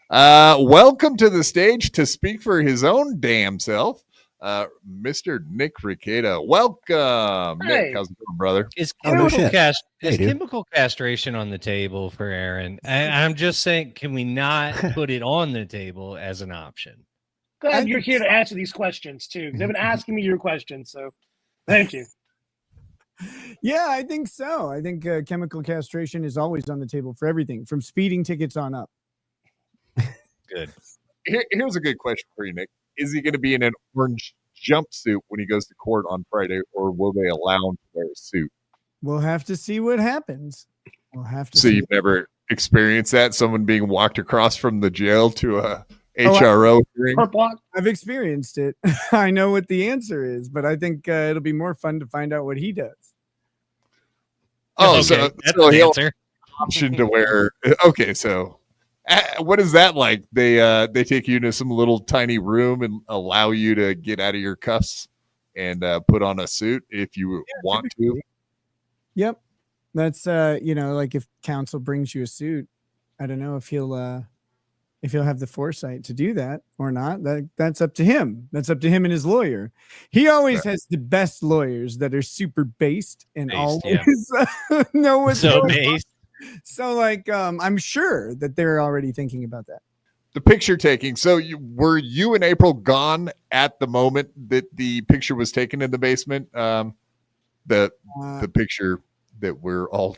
Welcome to the stage to speak for his own damn self, Mr. Nick Rekieta. Welcome, Nick. Hey. How's it going, brother? Is Oh, no chemical shit. chemical castration on the table for Aaron? I'm just saying, can we not put it on the table as an option? Glad you're here to answer these questions too, because they've been asking me your questions. So, thank you. Yeah, I think so. I think chemical castration is always on the table for everything, from speeding tickets on up. Good. Here's a good question for you, Nick. Is he going to be in an orange jumpsuit when he goes to court on Friday, or will they allow him to wear a suit? We'll have to see what happens. We'll have to. So see you've never experienced that? Someone being walked across from the jail to a HRO hearing? I've experienced it. I know what the answer is, but I think it'll be more fun to find out what he does. Oh, okay. so he'll have option to wear. Okay, so what is that like? They take you into some little tiny room and allow you to get out of your cuffs and put on a suit if you want to. Yep, that's like if counsel brings you a suit, I don't know if he'll have the foresight to do that or not. That's up to him. That's up to him and his lawyer. He always has the best lawyers that are super based and always know what's going on. So like I'm sure that they're already thinking about that. The picture taking. So were you and April gone at the moment that the picture was taken in the basement? The picture that we're all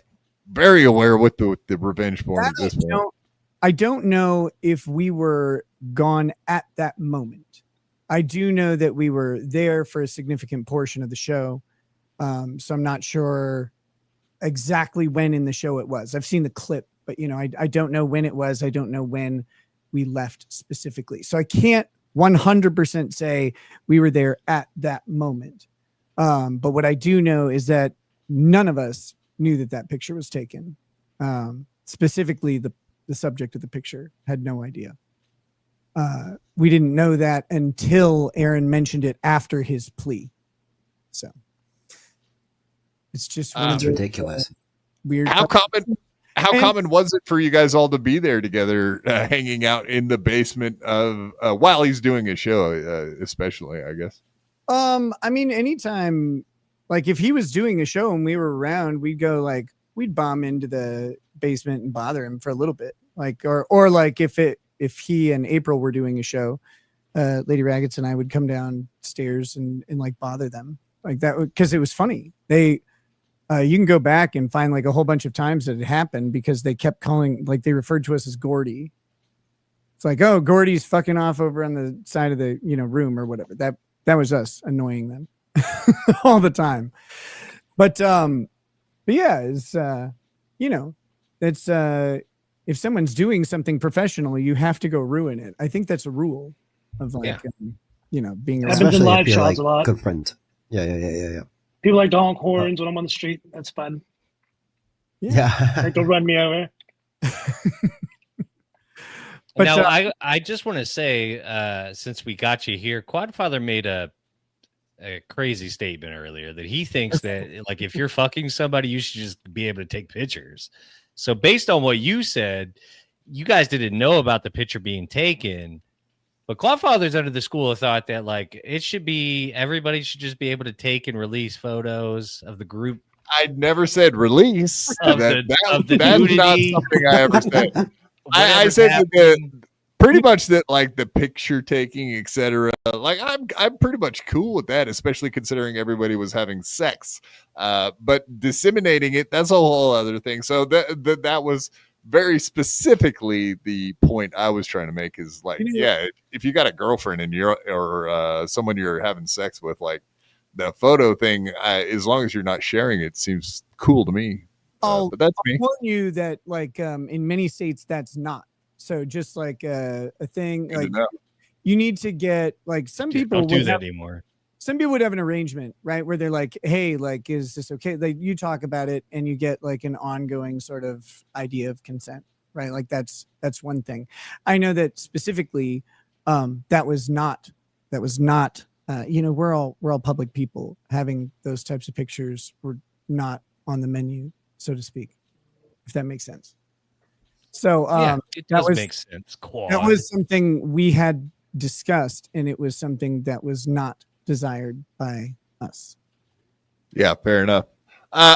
very aware with the revenge porn at this point. I don't know if we were gone at that moment. I do know that we were there for a significant portion of the show. So I'm not sure exactly when in the show it was. I've seen the clip, but I don't know when it was. I don't know when we left specifically. So I can't 100% say we were there at that moment. But what I do know is that none of us knew that picture was taken. Specifically, the subject of the picture had no idea. We didn't know that until Aaron mentioned it after his plea. So it's just ridiculous. Weird. How common was it for you guys all to be there together, hanging out in the basement of while he's doing a show, especially, I guess? I mean, anytime, like if he was doing a show and we were around, we'd bomb into the basement and bother him for a little bit, like or like if he and April were doing a show, Lady Raggets and I would come downstairs and like bother them like that because it was funny. You can go back and find like a whole bunch of times that it happened because they kept calling, like they referred to us as Gordy. It's like, oh, Gordy's fucking off over on the side of the room or whatever. That was us annoying them all the time. But yeah, it's it's if someone's doing something professional, you have to go ruin it. I think that's a rule of like being around. I've been live shots a lot. Good friend. Yeah. People like to honk horns when I'm on the street. That's fun. Yeah. Like they'll run me over. But now, I just want to say, since we got you here, Quadfather made a crazy statement earlier that he thinks that like if you're fucking somebody, you should just be able to take pictures. So based on what you said, you guys didn't know about the picture being taken. But Quadfather's under the school of thought that like it should be everybody should just be able to take and release photos of the group. I never said release. Of that's the not nudity. something I ever said. I said that pretty much that like the picture taking, etc. Like I'm pretty much cool with that, especially considering everybody was having sex. But disseminating it, that's a whole other thing. So that was very specifically the point I was trying to make is like, yeah, if you got a girlfriend and or someone you're having sex with, like the photo thing, as long as you're not sharing it, seems cool to me. But that's me. I'll warn you that like in many states that's not. So just like a thing, like you need to get like some people don't do that anymore. Some people would have an arrangement, right, where they're like, hey, like, is this okay? Like you talk about it and you get like an ongoing sort of idea of consent, right? Like that's one thing. I know that specifically that was not we're all public people. Having those types of pictures were not on the menu, so to speak, if that makes sense. So it that does was make sense. Quad. that was something we had discussed, and it was something that was not desired by us. Yeah, fair enough.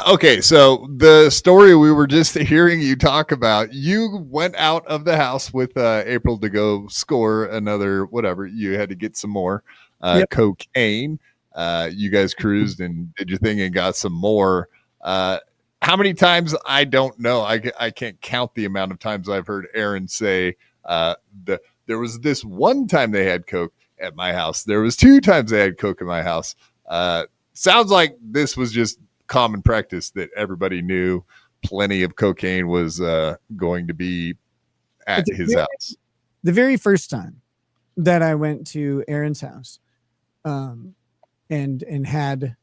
Okay, so the story we were just hearing you talk about, you went out of the house with April to go score another whatever. You had to get some more Yep. cocaine. You guys cruised and did your thing and got some more. How many times? I don't know. I can't count the amount of times I've heard Aaron say there was this one time they had coke at my house. There was 2 times they had coke at my house. Sounds like this was just common practice that everybody knew plenty of cocaine was going to be at his house. The very first time that I went to Aaron's house and had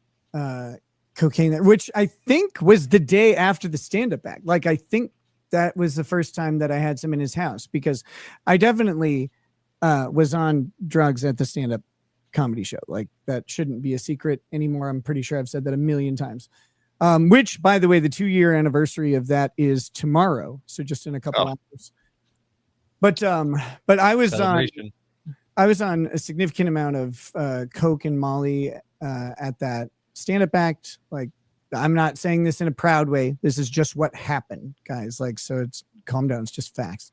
cocaine there, which I think was the day after the stand-up act. Like, I think that was the first time that I had some in his house, because I definitely was on drugs at the stand-up comedy show. Like, that shouldn't be a secret anymore. I'm pretty sure I've said that a million times. Which, by the way, the 2-year anniversary of that is tomorrow, so just in a couple hours. But I was on a significant amount of coke and Molly at that stand-up act. Like, I'm not saying this in a proud way. This is just what happened, guys. Like, so it's calm down. It's just facts.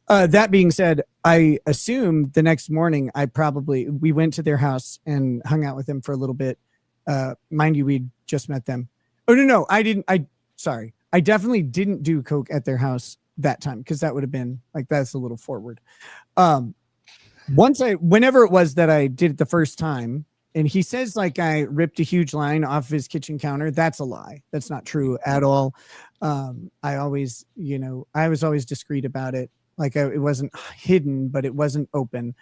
That being said, I assume the next morning we went to their house and hung out with them for a little bit. Mind you, we'd just met them. Oh, no, I didn't. Sorry. I definitely didn't do coke at their house that time, because that would have been like, that's a little forward. Whenever it was that I did it the first time, and he says like I ripped a huge line off his kitchen counter. That's a lie. That's not true at all. I was always discreet about it. Like, it wasn't hidden, but it wasn't open.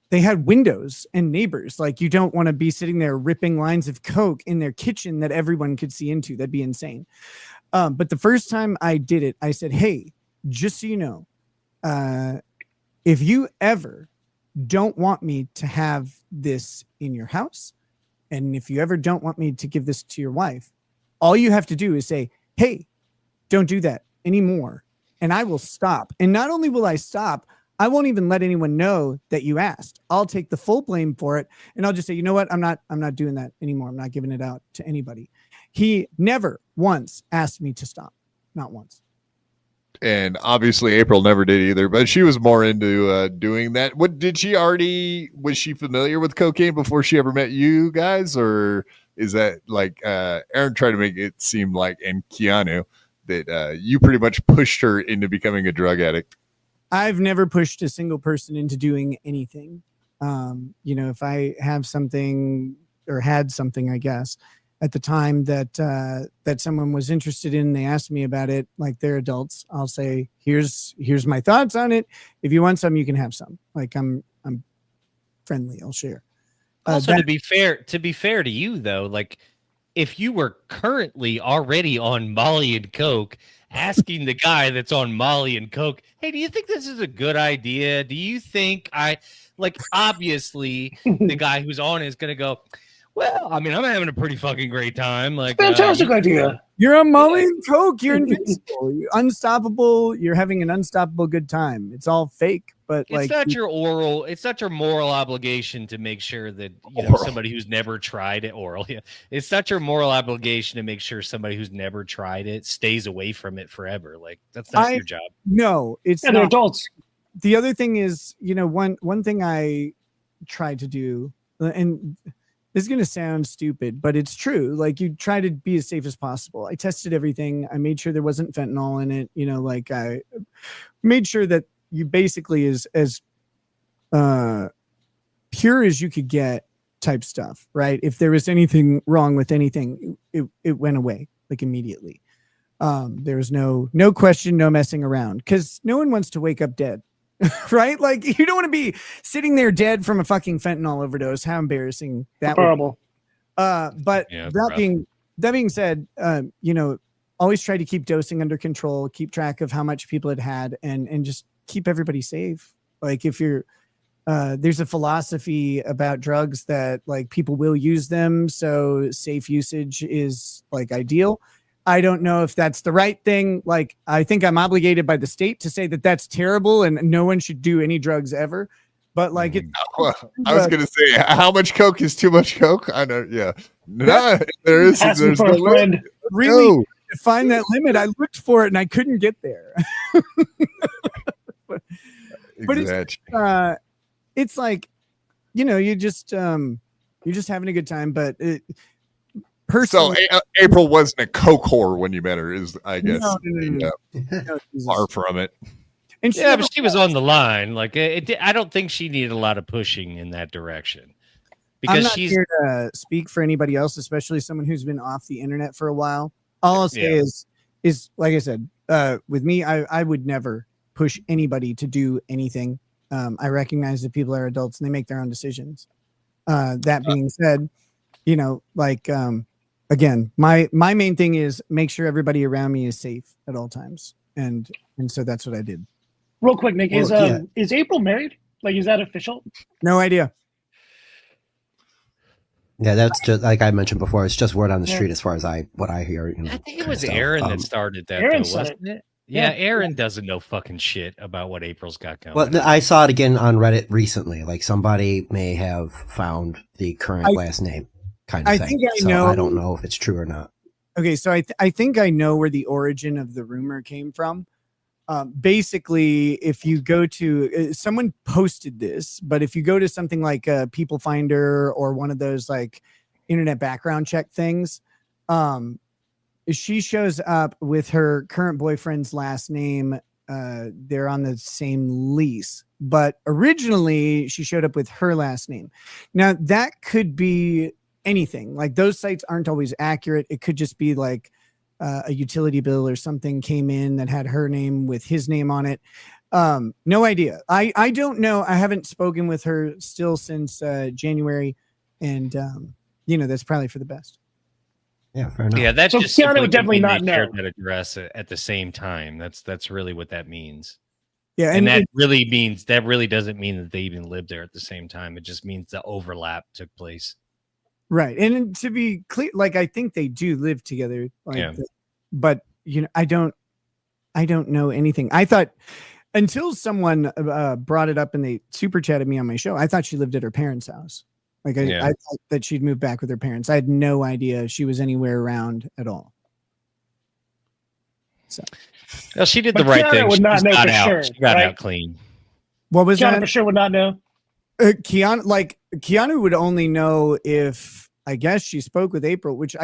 They had windows and neighbors. Like, you don't want to be sitting there ripping lines of coke in their kitchen that everyone could see into. That'd be insane. But the first time I did it, I said, hey, just so you know, if you ever don't want me to have this in your house, and if you ever don't want me to give this to your wife, all you have to do is say, hey, don't do that anymore, and I will stop. And not only will I stop, I won't even let anyone know that you asked. I'll take the full blame for it, and I'll just say, you know what, I'm not doing that anymore. I'm not giving it out to anybody. He never once asked me to stop. Not once. And obviously April never did either, but she was more into doing that. Was she familiar with cocaine before she ever met you guys? Or is that like Aaron tried to make it seem like, and Keanu, that you pretty much pushed her into becoming a drug addict? I've never pushed a single person into doing anything. If I have something or had something, I guess, at the time that someone was interested in, they asked me about it, like they're adults, I'll say, here's my thoughts on it. If you want some, you can have some. Like, I'm friendly. I'll share. Also, to be fair to you though, like, if you were currently already on Molly and Coke, asking the guy that's on Molly and Coke, hey, do you think this is a good idea? Do you think obviously the guy who's on is going to go, well, I mean, I'm having a pretty fucking great time. Like, fantastic idea. You're on Molly and Coke. You're invincible. You're unstoppable. You're having an unstoppable good time. It's all fake, but it's not your moral obligation to make sure that somebody who's never tried it it's not your moral obligation to make sure somebody who's never tried it stays away from it forever. Like, that's not your job. No, it's not. They're adults. The other thing is, one thing I tried to do, and this is going to sound stupid, but it's true. Like, you try to be as safe as possible. I tested everything. I made sure there wasn't fentanyl in it. Like, I made sure that you basically is as pure as you could get type stuff, right? If there was anything wrong with anything, it went away, like, immediately. There was no question, no messing around, because no one wants to wake up dead. Right? Like, you don't want to be sitting there dead from a fucking fentanyl overdose. How embarrassing that horrible. But that being said, always try to keep dosing under control, keep track of how much people had, and just keep everybody safe. Like, if you're there's a philosophy about drugs that, like, people will use them, so safe usage is, like, ideal. I don't know if that's the right thing. Like, I think I'm obligated by the state to say that that's terrible and no one should do any drugs ever. But like, it's, Well, I was gonna say, how much coke is too much coke? I know, yeah. No, there's Asking for no a friend. really no. to find that limit. I looked for it and I couldn't get there. but Exactly. it's like, you know, you're just having a good time. But So personally, April wasn't a coke whore when you met her, is I guess no, Jesus. far from it. And she Yeah, never but she was on the line. Like, I don't think she needed a lot of pushing in that direction I'm because not she's here to speak for anybody else, especially someone who's been off the internet for a while. All I'll say is like I said, with me, I would never push anybody to do anything. I recognize that people are adults and they make their own decisions. That being said, you know, like again, my main thing is make sure everybody around me is safe at all times, and so that's what I did. Real quick, Nick, Well, is April married? Like, is that official? No idea. Yeah, that's just like I mentioned before. It's just word on the street as far as what I hear. You know, I think it kind of was stuff. Aaron that started that, Aaron though, said wasn't it? Yeah, Aaron doesn't know fucking shit about what April's got going. Well, I saw it again on Reddit recently. Like somebody may have found the current last name, kind of I thing. think I so know. I don't know if it's true or not. Okay, so I think I know where the origin of the rumor came from. Basically, if you go to someone posted this, but if you go to something like People Finder or one of those like internet background check things, she shows up with her current boyfriend's last name. They're on the same lease, but originally she showed up with her last name. Now that could be anything. Like those sites aren't always accurate. It could just be like a utility bill or something came in that had her name with his name on it. No idea. I don't know. I haven't spoken with her still since January, and you know, that's probably for the best. Yeah, fair enough. Yeah, that's So just Keanu simply would definitely mean not they shared know. that address at the same time. That's really what that means. Yeah, And that really doesn't mean that they even lived there at the same time. It just means the overlap took place. right. And to be clear, like I think they do live together. Like, Yeah. But you know, I don't know anything. I thought until someone brought it up and they super chatted me on my show, I thought she lived at her parents' house. Like I thought that she'd moved back with her parents. I had no idea she was anywhere around at all. So, Well, she did But the right Keanu thing. would She not just know got for out. sure, She got right? out clean. what was Keanu that? for sure would not know. Keanu would only know if I guess she spoke with April, which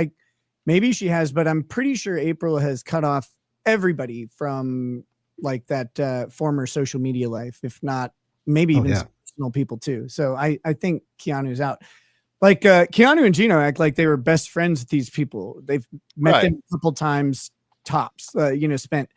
maybe she has, but I'm pretty sure April has cut off everybody from like that former social media life, if not maybe even some personal people too. So I think Keanu's out. Like Keanu and Gino act like they were best friends with these people. They've met them a couple times tops. You know, spent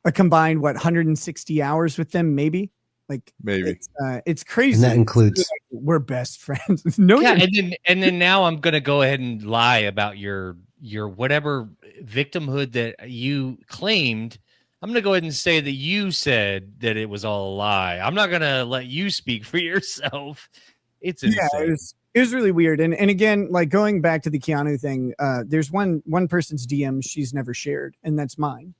a combined 160 hours with them, maybe. Like Maybe it's crazy. And that includes like, we're best friends. No, Yeah, and then now I'm gonna go ahead and lie about your whatever victimhood that you claimed. I'm gonna go ahead and say that you said that it was all a lie. I'm not gonna let you speak for yourself. It's insane. Yeah, it was really weird. And again, like going back to the Keanu thing, there's one person's DMs she's never shared, and that's mine.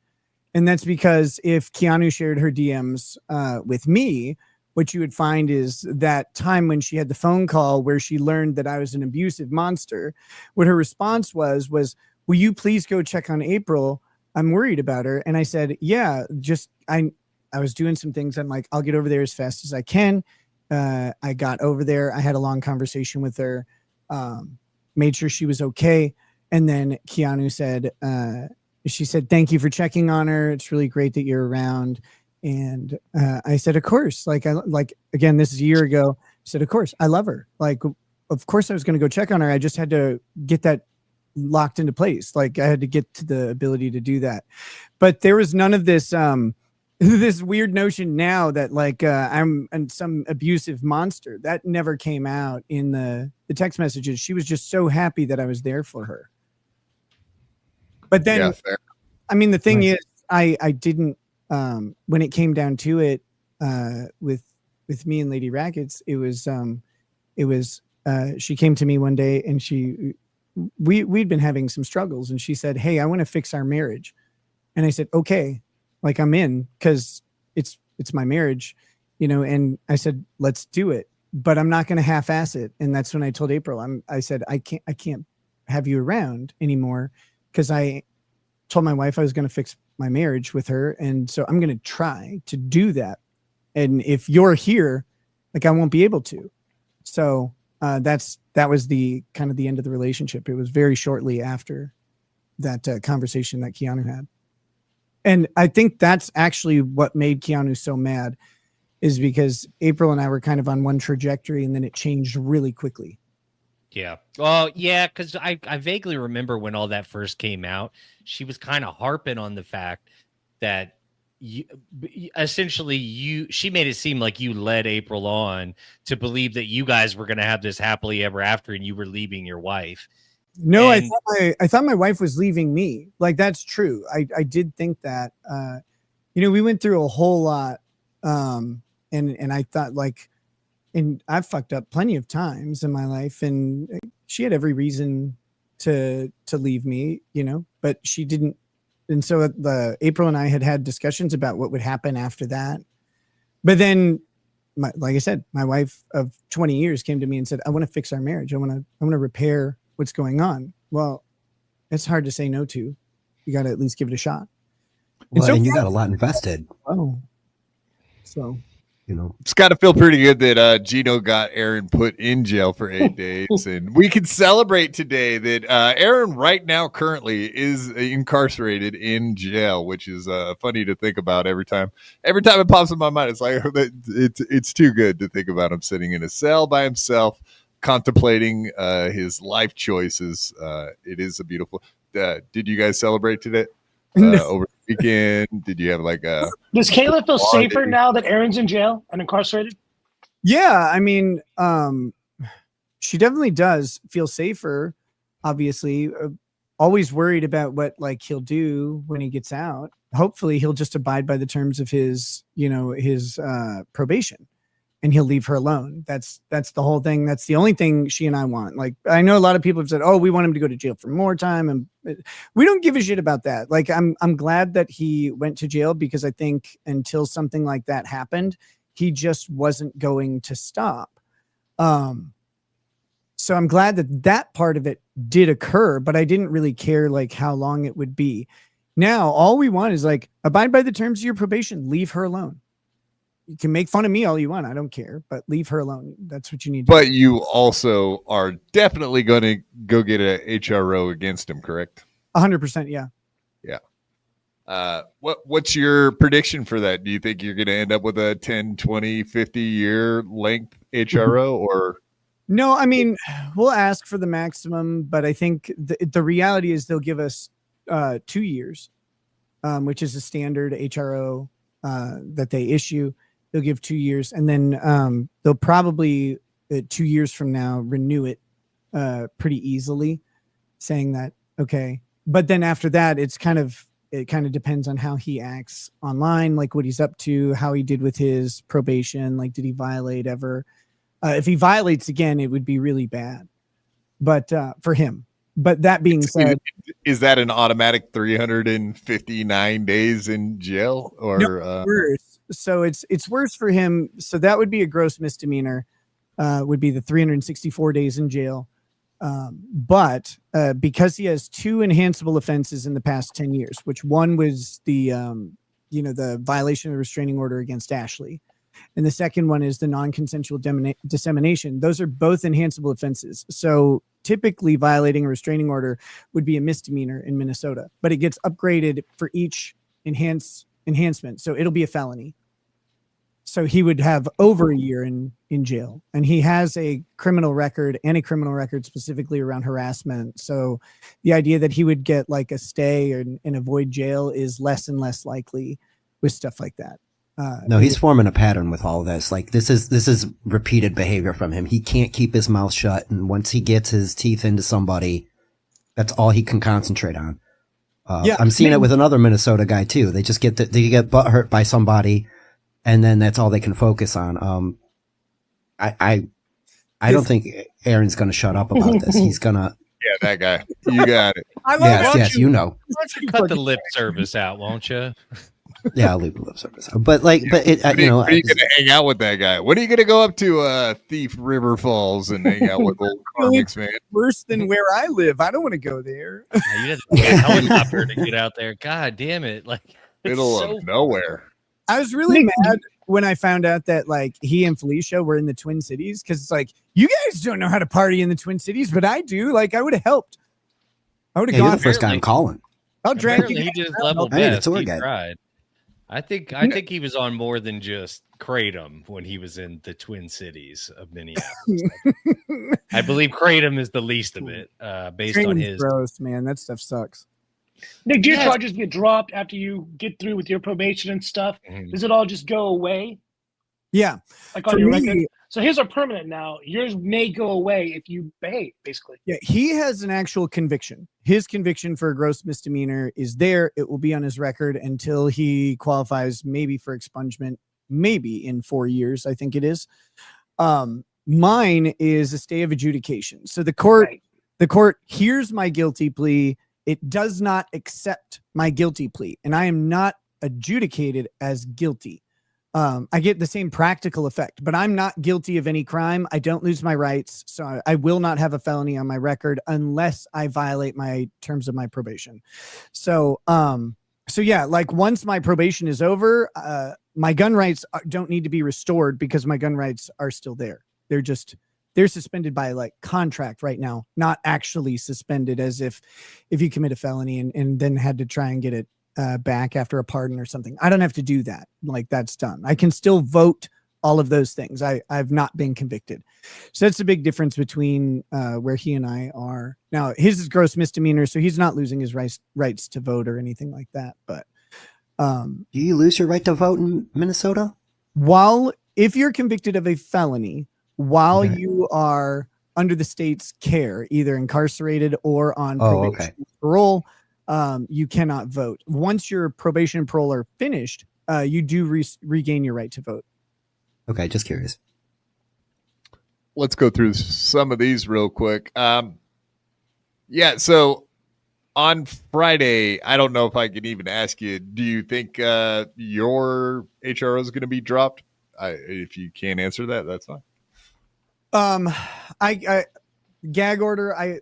And that's because if Keanu shared her DMs with me, what you would find is that time when she had the phone call where she learned that I was an abusive monster, what her response was, will you please go check on April? I'm worried about her. And I said, yeah, just I was doing some things. I'm like, I'll get over there as fast as I can. I got over there. I had a long conversation with her, made sure she was okay. And then Keanu said, she said, thank you for checking on her. It's really great that you're around. And I said, of course, again, this is a year ago. I said, of course, I love her. Like, of course I was going to go check on her. I just had to get that locked into place. Like I had to get to the ability to do that. But there was none of this, this weird notion now that like I'm some abusive monster. That never came out in the text messages. She was just so happy that I was there for her. But then, I mean, the thing is, I didn't, when it came down to it, with me and Lady Rackets, it was, she came to me one day and she we'd been having some struggles, and she said, "Hey, I want to fix our marriage." And I said, "Okay, like I'm in, because it's my marriage, you know." And I said, "Let's do it, but I'm not going to half-ass it." And that's when I told April, I said, I can't have you around anymore, because I told my wife I was going to fix my marriage with her, and so I'm going to try to do that. And if you're here, like, I won't be able to. So that was the kind of the end of the relationship. It was very shortly after that conversation that Keanu had. And I think that's actually what made Keanu so mad, is because April and I were kind of on one trajectory, and then it changed really quickly. Yeah. Well, yeah, because I vaguely remember when all that first came out, she was kind of harping on the fact that she made it seem like you led April on to believe that you guys were going to have this happily ever after, and you were leaving your wife. No, I thought my wife was leaving me. Like, that's true. I did think that, we went through a whole lot. And I thought, like, and I've fucked up plenty of times in my life, and she had every reason to leave me, but she didn't. And so April and I had discussions about what would happen after that. But then, like I said, my wife of 20 years came to me and said, "I want to fix our marriage. I want to repair what's going on." Well, it's hard to say no to. You got to at least give it a shot. Well, and you got a lot invested. Oh, so. It's got to feel pretty good that Gino got Aaron put in jail for 8 days, and we can celebrate today that Aaron right now currently is incarcerated in jail, which is funny to think about every time it pops in my mind. It's like it's too good to think about him sitting in a cell by himself, contemplating his life choices. It is a beautiful. Did you guys celebrate today? Over the weekend, did you have like a? Does Kayla feel safer now that Aaron's in jail and incarcerated? Yeah, I mean, she definitely does feel safer. Obviously, always worried about what he'll do when he gets out. Hopefully, he'll just abide by the terms of his probation, and he'll leave her alone. That's the whole thing. That's the only thing she and I want. Like, I know a lot of people have said, "Oh, we want him to go to jail for more time," and we don't give a shit about that. Like, I'm glad that he went to jail, because I think until something like that happened, he just wasn't going to stop. So I'm glad that part of it did occur, but I didn't really care how long it would be. Now, all we want is abide by the terms of your probation. Leave her alone. You can make fun of me all you want. I don't care, but leave her alone. That's what you need to do. But you also are definitely going to go get a HRO against him, correct? 100%. Yeah. Yeah. What's your prediction for that? Do you think you're going to end up with a 10, 20, 50 year length HRO or? No, I mean, we'll ask for the maximum, but I think the reality is they'll give us 2 years, which is a standard HRO that they issue. They'll give 2 years, and then they'll probably 2 years from now renew it pretty easily, saying that, okay. But then after that, it kind of depends on how he acts online, like what he's up to, how he did with his probation, like did he violate ever? If he violates again, it would be really bad. But for him. But that being said, is that an automatic 359 days in jail or worse? So it's worse for him. So that would be a gross misdemeanor. Would be the 364 days in jail. But because he has 2 enhanceable offenses in the past 10 years, which one was the the violation of the restraining order against Ashley, and the second one is the non-consensual dissemination. Those are both enhanceable offenses. So typically violating a restraining order would be a misdemeanor in Minnesota, but it gets upgraded for each enhancement. So it'll be a felony. So he would have over a year in jail, and he has a criminal record specifically around harassment. So the idea that he would get a stay and avoid jail is less and less likely with stuff like that. No, he's forming a pattern with all of this. This is repeated behavior from him. He can't keep his mouth shut, and once he gets his teeth into somebody, that's all he can concentrate on. I'm seeing it with another Minnesota guy too. They just get butt hurt by somebody, and then that's all they can focus on. I don't think Aaron's going to shut up about this. He's gonna. Yeah, that guy. You got it. I love Yes, you know. Why don't you Cut the fucking- lip service out, won't you? Yeah, I'll leave the lip service. But like, but it, When you know, when are you gonna hang out with that guy? When are you gonna go up to Thief River Falls and hang out with old Carmix, man? worse than where I live. I don't want to go there. You have to get a helicopter to get out there. God damn it! Like it's Middle so of nowhere. I was really mad when I found out that like he and Felicia were in the Twin Cities because it's like you guys don't know how to party in the Twin Cities, but I do. Like I would have helped. I would have you're gone. the first guy I'm calling. I'll drag apparently you. he just level I need a best. tour He guide. tried. I think he was on more than just Kratom when he was in the Twin Cities of Minneapolis. I believe Kratom is the least of it, based on Kratom's his. gross, man. That stuff sucks. Nick, do your Yes. charges get dropped after you get through with your probation and stuff? Mhm. Does it all just go away? Yeah. Like on For your me- record? So his are permanent now. Yours may go away if you behave, basically. Yeah, he has an actual conviction. His conviction for a gross misdemeanor is there. It will be on his record until he qualifies, maybe for expungement, maybe in 4 years, I think it is. Mine is a stay of adjudication. So the court, Right. the court hears my guilty plea. It does not accept my guilty plea, and I am not adjudicated as guilty. I get the same practical effect, but I'm not guilty of any crime. I don't lose my rights. So I will not have a felony on my record unless I violate my terms of my probation. So yeah, like once my probation is over, my gun rights don't need to be restored because my gun rights are still there. They're suspended by like contract right now, not actually suspended as if you commit a felony and then had to try and get it back after a pardon or something. I don't have to do that. Like that's done. I can still vote, all of those things. I've not been convicted. So that's a big difference between where he and I are. Now his is gross misdemeanor, so he's not losing his rights to vote or anything like that. But Do you lose your right to vote in Minnesota? if you're convicted of a felony, while Okay. you are under the state's care, either incarcerated or on Oh, probation okay. parole, you cannot vote. Once your probation and parole are finished, you do regain your right to vote. Okay, just curious. Let's go through some of these real quick. Yeah, so on Friday, I don't know if I can even ask you, do you think your HRO is going to be dropped? If you can't answer that, that's fine. I gag order. I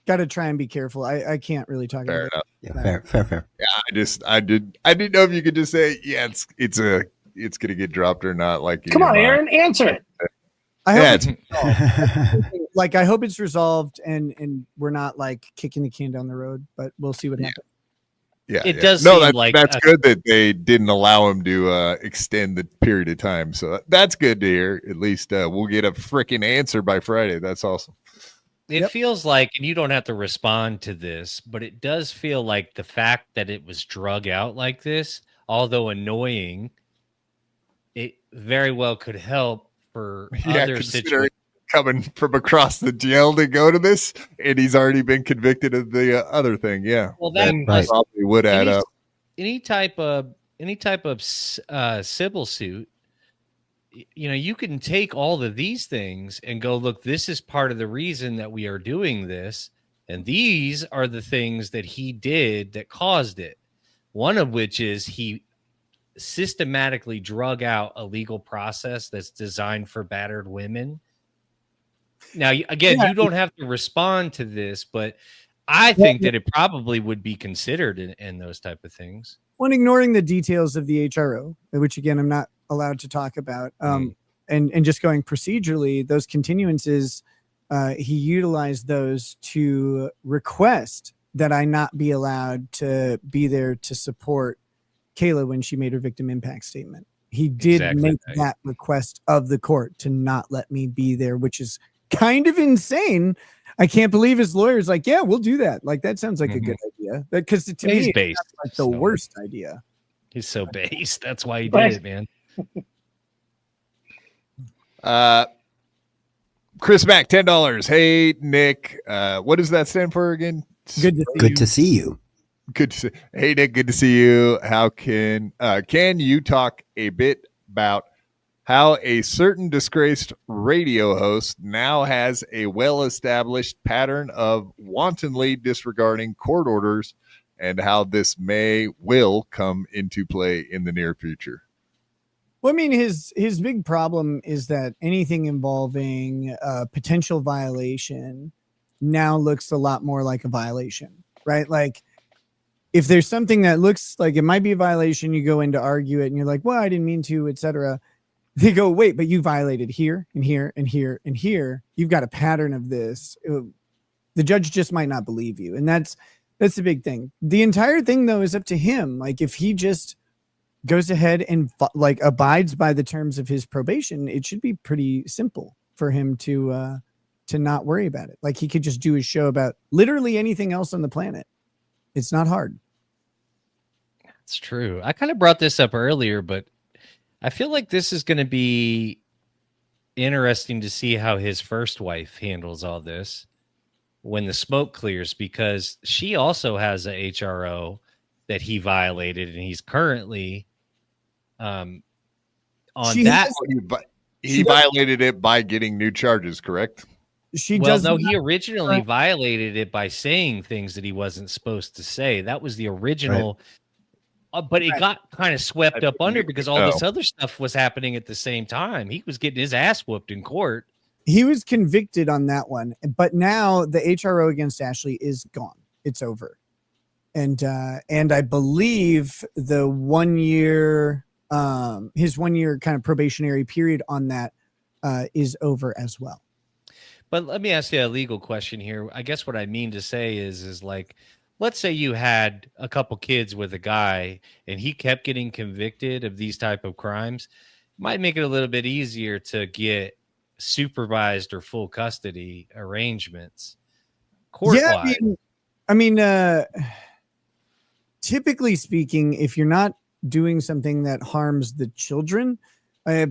got to try and be careful. I can't really talk Fair about enough. Yeah, fair. Yeah, I didn't know if you could just say, yeah, it's going to get dropped or not. Like, in Come your on, mind. Aaron, answer it. I hope Yeah, it's like I hope it's resolved and we're not like kicking the can down the road, but we'll see what happens. Yeah, It yeah. does No, seem like that's a- good that they didn't allow him to extend the period of time. So that's good to hear. At least we'll get a freaking answer by Friday. That's awesome. It Yep. feels like, and you don't have to respond to this, but it does feel like the fact that it was drug out like this, although annoying, it very well could help for Yeah, other considering situations. coming from across the jail to go to this, and he's already been convicted of the other thing. Yeah, Well, that Right. probably would add any, up. any type of civil suit, you know, you can take all of these things and go, look, this is part of the reason that we are doing this, and these are the things that he did that caused it. One of which is he systematically drug out a legal process that's designed for battered women. Now, again, you don't have to respond to this, but I think that it probably would be considered in those type of things. When ignoring the details of the HRO, which again I'm not allowed to talk about, and just going procedurally, those continuances, he utilized those to request that I not be allowed to be there to support Kayla when she made her victim impact statement. He did Exactly make right. that request of the court to not let me be there, which is kind of insane. I can't believe his lawyer's like, yeah, we'll do that. Like, that sounds like a good idea. Because to He's me, based. it's like the worst idea. He's so based. That's why he did Right. it, man. Chris Mack, $10. Hey Nick, what does that stand for again? Good to see Good you. to see you. Good to see. Hey Nick, good to see you. How can you talk a bit about how a certain disgraced radio host now has a well-established pattern of wantonly disregarding court orders, and how this will come into play in the near future. Well, I mean, his big problem is that anything involving a potential violation now looks a lot more like a violation, right? Like, if there's something that looks like it might be a violation, you go in to argue it, and you're like, "Well, I didn't mean to," etc. They go, "Wait, but you violated here and here and here and here. You've got a pattern of this." The judge just might not believe you, and that's the big thing. The entire thing, though, is up to him. Like, if he just goes ahead and like abides by the terms of his probation, it should be pretty simple for him to not worry about it. Like, he could just do his show about literally anything else on the planet. It's not hard. It's true. I kind of brought this up earlier, but I feel like this is going to be interesting to see how his first wife handles all this when the smoke clears, because she also has a HRO that he violated, and he's currently on that. He violated it by getting new charges, correct? He originally violated it by saying things that he wasn't supposed to say. That was the original, but it got kind of swept up under because all this other stuff was happening at the same time. He was getting his ass whooped in court. He was convicted on that one, but now the HRO against Ashley is gone. It's over. And I believe the 1 year, his 1 year kind of probationary period on that is over as well. But let me ask you a legal question here. I guess what I mean to say is like, let's say you had a couple kids with a guy and he kept getting convicted of these type of crimes. Might make it a little bit easier to get supervised or full custody arrangements. Court-wise. Yeah, I mean, typically speaking, if you're not doing something that harms the children,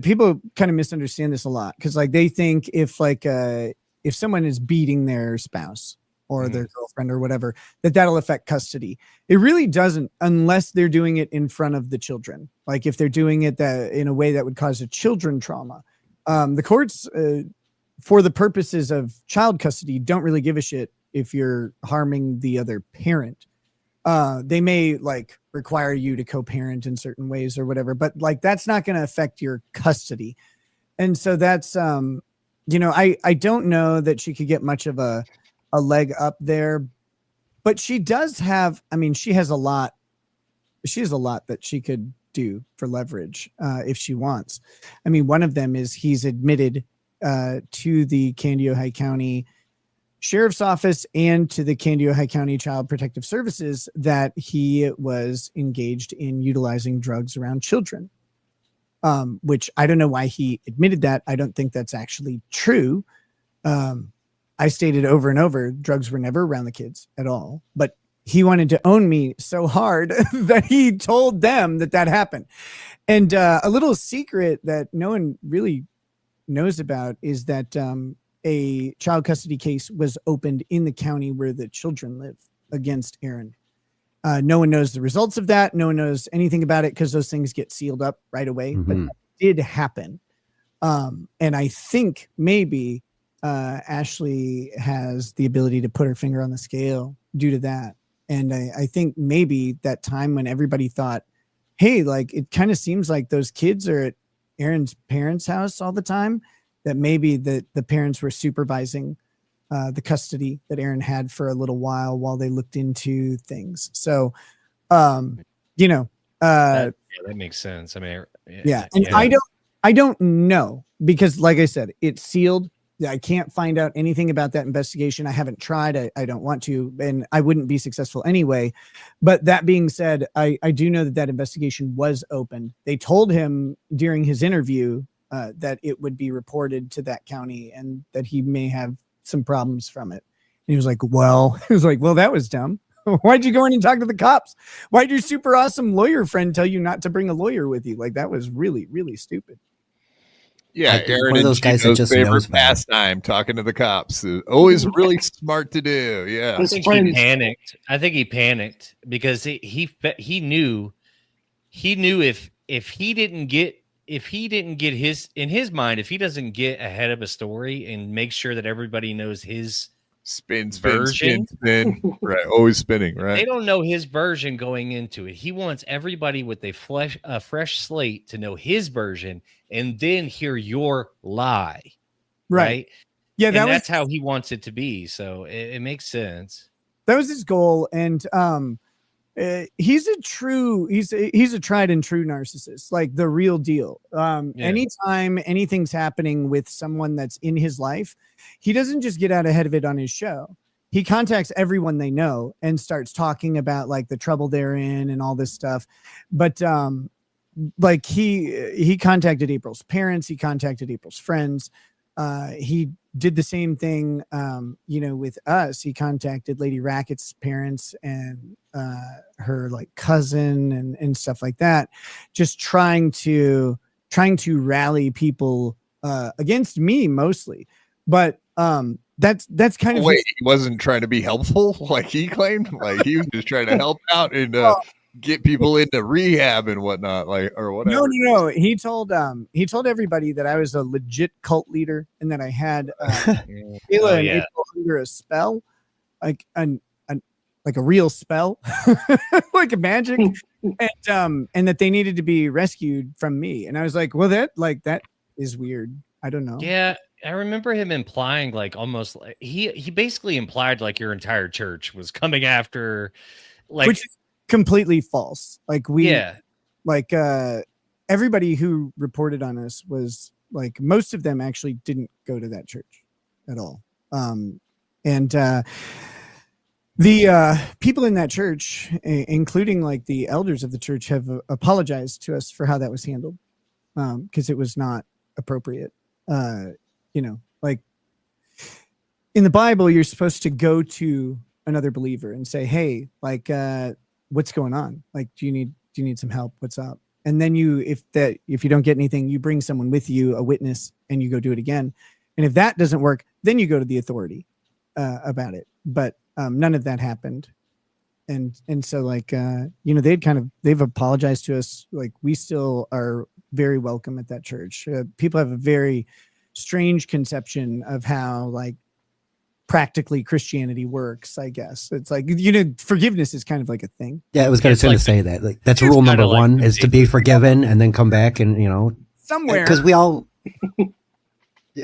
people kind of misunderstand this a lot, because like they think if someone is beating their spouse or their girlfriend or whatever, that'll affect custody. It really doesn't, unless they're doing it in front of the children. Like if they're doing it in a way that would cause a children trauma, the courts, for the purposes of child custody, don't really give a shit if you're harming the other parent. They may like require you to co-parent in certain ways or whatever, but like that's not going to affect your custody. And so that's, I don't know that she could get much of a leg up there, but she does have, she has a lot that she could do for leverage if she wants. One of them is he's admitted to the Kandiyohi County Sheriff's Office and to the Kandiyohi County Child Protective Services that he was engaged in utilizing drugs around children, which I don't know why he admitted that. I don't think that's actually true. I stated over and over, drugs were never around the kids at all, but he wanted to own me so hard that he told them that happened. And a little secret that no one really knows about is that a child custody case was opened in the county where the children live against Aaron. No one knows the results of that. No one knows anything about it because those things get sealed up right away. But that did happen. And I think maybe Ashley has the ability to put her finger on the scale due to that. And I think maybe that time when everybody thought, hey, like it kind of seems like those kids are at Aaron's parents' house all the time, that maybe the parents were supervising the custody that Aaron had for a little while they looked into things. So, that makes sense. I don't know, because like I said, it's sealed. I can't find out anything about that investigation. I haven't tried. I don't want to, and I wouldn't be successful anyway. But that being said, I do know that investigation was opened. They told him during his interview that it would be reported to that county and that he may have some problems from it. And he was like, well, that was dumb. Why'd you go in and talk to the cops? Why'd your super awesome lawyer friend tell you not to bring a lawyer with you? Like, that was really, really stupid. Yeah, Aaron and those guys that just favorite pastime, talking to the cops. Always really smart to do. Yeah, I think he panicked. I think he panicked because he knew if he didn't get if he didn't get in his mind, if he doesn't get ahead of a story and make sure that everybody knows his spin, version, right? Always spinning, they right? don't know his version going into it. He wants everybody with a fresh slate to know his version and then hear your lie, right? Yeah, And that's how he wants it to be. So it makes sense. That was his goal, and he's a tried and true narcissist, like the real deal. Anytime anything's happening with someone that's in his life, he doesn't just get out ahead of it on his show. He contacts everyone they know and starts talking about like the trouble they're in and all this stuff. But like he contacted April's parents, he contacted April's friends. He did the same thing, with us. He contacted Lady Racket's parents and her like cousin and stuff like that, just trying to rally people against me mostly. But that's kind of he wasn't trying to be helpful, like he claimed. Like he was just trying to help out and get people into rehab and whatnot, like or whatever. No. He told everybody that I was a legit cult leader and that I had Kayla and April under a spell, like a real spell, like a magic, and that they needed to be rescued from me. And I was like, well, that is weird. I don't know. Yeah, I remember him implying like almost like he basically implied like your entire church was coming after, like, which is completely false. Like everybody who reported on us was like, most of them actually didn't go to that church at all. And the people in that church, including like the elders of the church, have apologized to us for how that was handled, because it was not appropriate. Like in the Bible, you're supposed to go to another believer and say, hey, like, what's going on? Like, do you need some help? What's up? And then if you don't get anything, you bring someone with you, a witness, and you go do it again. And if that doesn't work, then you go to the authority about it. But none of that happened. And so like, they've apologized to us. Like we still are very welcome at that church. People have a very strange conception of how like practically Christianity works, I guess. It's like, forgiveness is kind of like a thing. Yeah, I was going to say that. Like that's rule number one, is to be forgiven and then come back and, somewhere. Because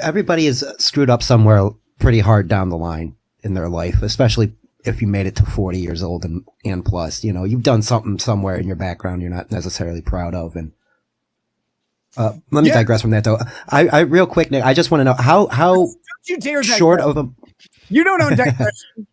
everybody is screwed up somewhere pretty hard down the line in their life, especially if you made it to 40 years old and plus. You've done something somewhere in your background you're not necessarily proud of. And let me digress from that, though. I real quick, Nick, I just want to know how don't you dare short of a... You don't know digression.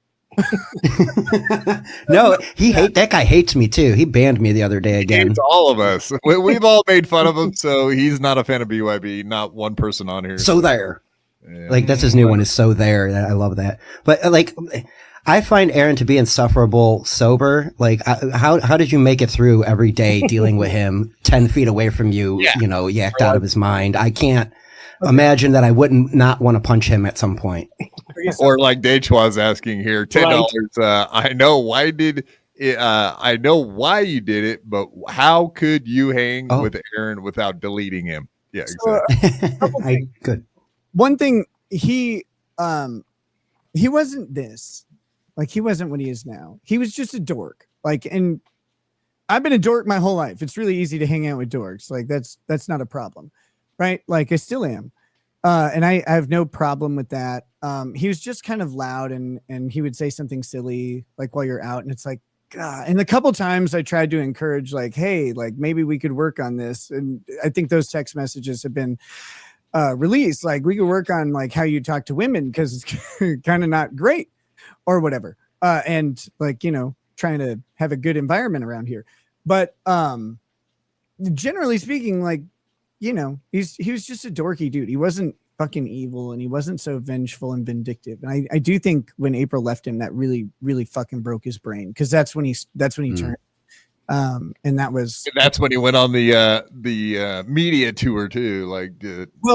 No, that guy hates me too. He banned me the other day again. He hates all of us. We've all made fun of him, so he's not a fan of BYB. Not one person on here. So there. Yeah. Like that's his new one, is So There. I love that. But like, I find Aaron to be insufferable sober. Like, how did you make it through every day dealing with him 10 feet away from you, yacked out of his mind? I can't imagine that I wouldn't not want to punch him at some point. Or like Dechwa's asking here, $10. I know why you did it, but how could you hang with Aaron without deleting him? Yeah, exactly. Good. One thing, he wasn't this. Like, he wasn't what he is now. He was just a dork. Like, and I've been a dork my whole life. It's really easy to hang out with dorks. Like, that's not a problem, right? Like, I still am. And I have no problem with that. He was just kind of loud and he would say something silly, like while you're out. And it's like, God. And a couple times I tried to encourage, like, hey, like maybe we could work on this. And I think those text messages have been released. Like, we could work on like how you talk to women, because it's kind of not great or whatever. And like, trying to have a good environment around here. But generally speaking, like, he was just a dorky dude. He wasn't fucking evil, and he wasn't so vengeful and vindictive. And I do think when April left him, that really, really fucking broke his brain, because that's when he turned. And that's when he went on the media tour too. Like,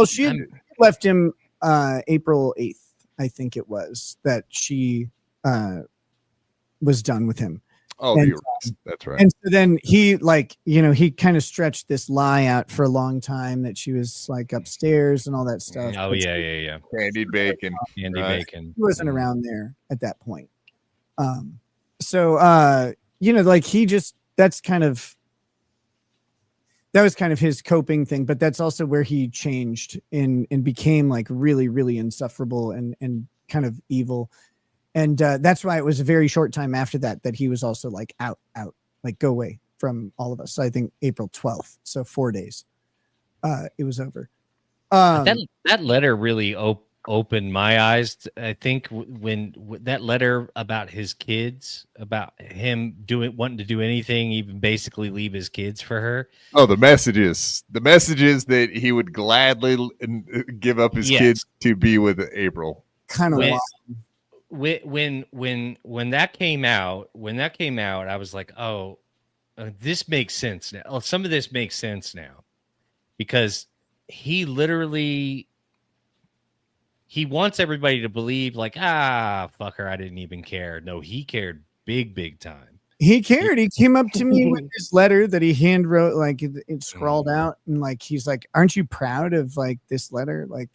she left him April 8th, I think it was, that she was done with him. Oh, And, the arrest. That's right. And so then he he kind of stretched this lie out for a long time that she was like upstairs and all that stuff. Oh but yeah. Candied bacon. Andy Right. Bacon. He wasn't around there at that point. So like that was kind of his coping thing, but that's also where he changed and became like really, really insufferable and kind of evil. And that's why it was a very short time after that he was also like out, like go away from all of us. So I think April 12th. So 4 days, it was over. That letter really opened my eyes. I think when that letter about his kids, about him wanting to do anything, even basically leave his kids for her. Oh, the messages that he would gladly give up his kids to be with April. Kind of when that came out, I was like, oh, this makes sense now. Oh, some of this makes sense now because he literally. He wants everybody to believe like, fuck her, I didn't even care. No, he cared big time. He cared. He came up to me with this letter that he hand wrote, like it scrawled out. And like, he's like, aren't you proud of like this letter? Like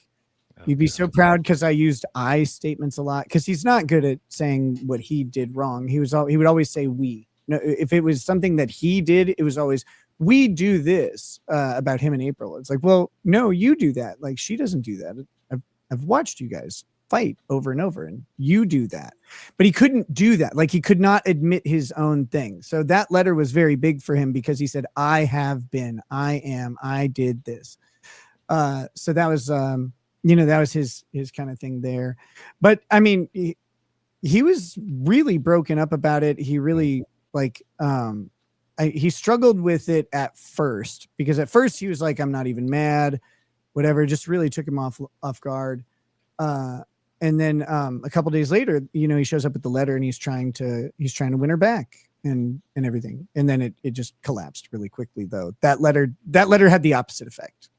you'd be so proud. Cause I used I statements a lot. Cause he's not good at saying what he did wrong. He would always say we. No, if it was something that he did, it was always, we do this about him in April. It's like, well, no, you do that. Like she doesn't do that. I've watched you guys fight over and over and you do that, but he couldn't do that. Like he could not admit his own thing. So that letter was very big for him because he said, I have been, I am, I did this. So that was, that was his kind of thing there. But I mean, he was really broken up about it. He really he struggled with it at first because at first he was like, I'm not even mad. Whatever, just really took him off guard. And then a couple days later, he shows up with the letter and he's trying to win her back and everything. And then it just collapsed really quickly though. That letter had the opposite effect.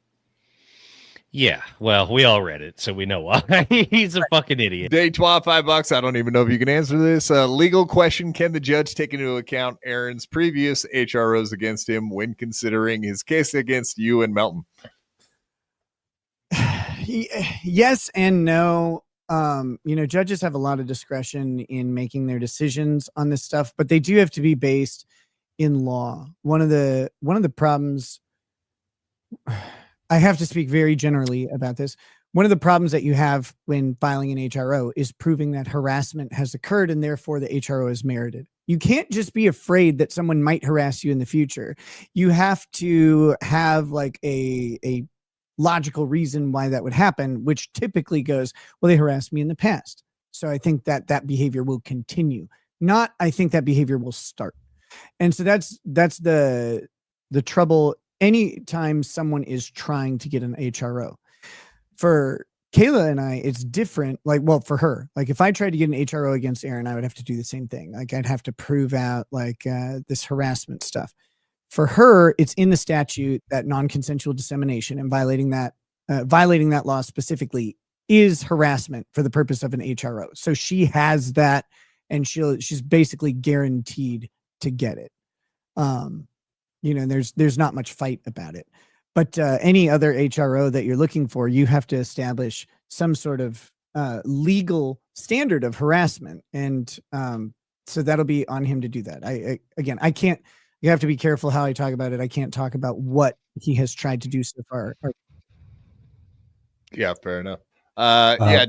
Yeah, well, we all read it, so we know why. He's a fucking idiot. Day 12, $5. I don't even know if you can answer this. Legal question: can the judge take into account Aaron's previous HROs against him when considering his case against you and Melton? Yes and no. Judges have a lot of discretion in making their decisions on this stuff, but they do have to be based in law. One of the problems, I have to speak very generally about this. One of the problems that you have when filing an HRO is proving that harassment has occurred and therefore the HRO is merited. You can't just be afraid that someone might harass you in the future. You have to have like a logical reason why that would happen, which typically goes, well, they harassed me in the past. So I think that behavior will continue. Not, I think that behavior will start. And so that's the trouble anytime someone is trying to get an HRO. For Kayla and I, it's different. Like, well, for her, like if I tried to get an HRO against Aaron, I would have to do the same thing. Like I'd have to prove out like this harassment stuff. For her, it's in the statute that non-consensual dissemination and violating that law specifically is harassment for the purpose of an HRO. So she has that, and she's basically guaranteed to get it. There's not much fight about it. But any other HRO that you're looking for, you have to establish some sort of legal standard of harassment, and so that'll be on him to do that. I can't. You have to be careful how I talk about it. I can't talk about what he has tried to do so far. Yeah, fair enough.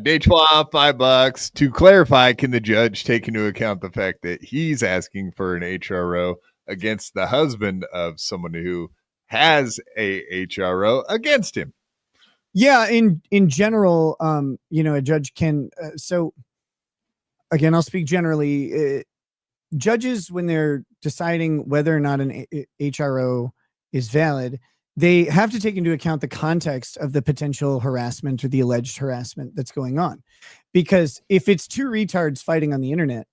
Day 12, $5. To clarify, can the judge take into account the fact that he's asking for an HRO against the husband of someone who has a HRO against him? Yeah, in general, a judge can. So again, I'll speak generally. Judges, when they're deciding whether or not an HRO is valid, they have to take into account the context of the potential harassment or the alleged harassment that's going on. Because if it's two retards fighting on the internet,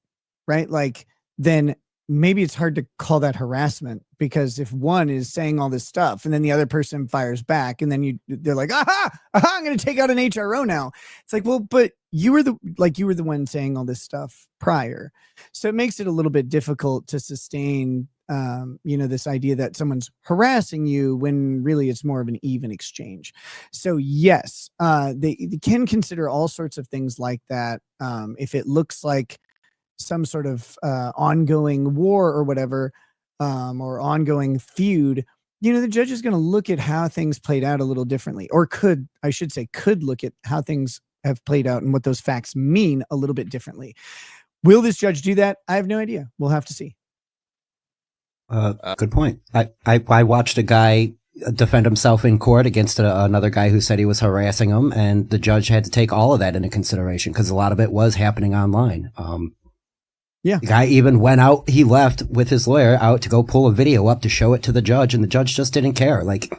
right, like then maybe it's hard to call that harassment. because if one is saying all this stuff and then the other person fires back and then they're like, aha, I'm going to take out an HRO now. It's like, well, but you were the one saying all this stuff prior. So it makes it a little bit difficult to sustain, this idea that someone's harassing you when really it's more of an even exchange. So yes, they can consider all sorts of things like that. If it looks like some sort of ongoing war or whatever, or ongoing feud, the judge is going to look at how things played out a little differently, or could look at how things have played out and what those facts mean a little bit differently. Will this judge do that? I have no idea. We'll have to see. Good point. I watched a guy defend himself in court against another guy who said he was harassing him, and the judge had to take all of that into consideration because a lot of it was happening online. Yeah. The guy even went out, he left with his lawyer out to go pull a video up to show it to the judge, and the judge just didn't care. Like,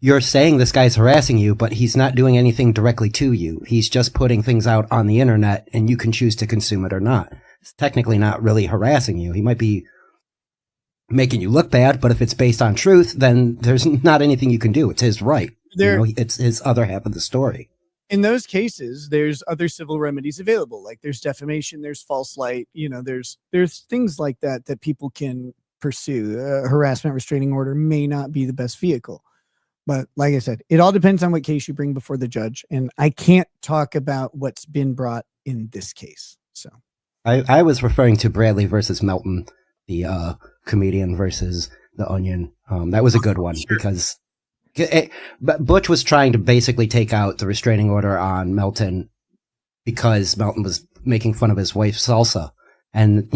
you're saying this guy's harassing you, but he's not doing anything directly to you. He's just putting things out on the internet, and you can choose to consume it or not. It's technically not really harassing you. He might be making you look bad, but if it's based on truth, then there's not anything you can do. It's his right. It's his other half of the story. In those cases, there's other civil remedies available. Like there's defamation, there's false light, there's things like that people can pursue. Harassment restraining order may not be the best vehicle. But like I said, it all depends on what case you bring before the judge. And I can't talk about what's been brought in this case. So I was referring to Bradley versus Melton, the comedian versus the Onion. That was a good one because Butch was trying to basically take out the restraining order on Melton because Melton was making fun of his wife's salsa. And,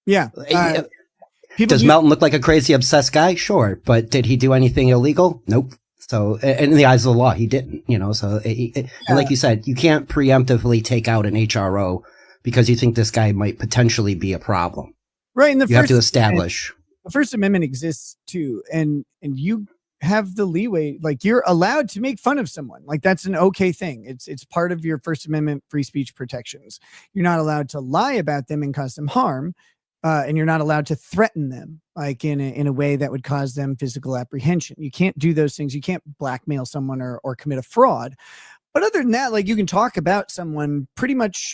yeah. Does Melton look like a crazy obsessed guy? Sure. But did he do anything illegal? Nope. So in the eyes of the law, he didn't, so and like you said, you can't preemptively take out an HRO because you think this guy might potentially be a problem. Right. And you have to establish. The First Amendment exists too. And you have the leeway, like you're allowed to make fun of someone. Like that's an okay thing. It's part of your First Amendment free speech protections. You're not allowed to lie about them and cause them harm. And you're not allowed to threaten them like in a way that would cause them physical apprehension. You can't do those things. You can't blackmail someone or commit a fraud. But other than that, like you can talk about someone pretty much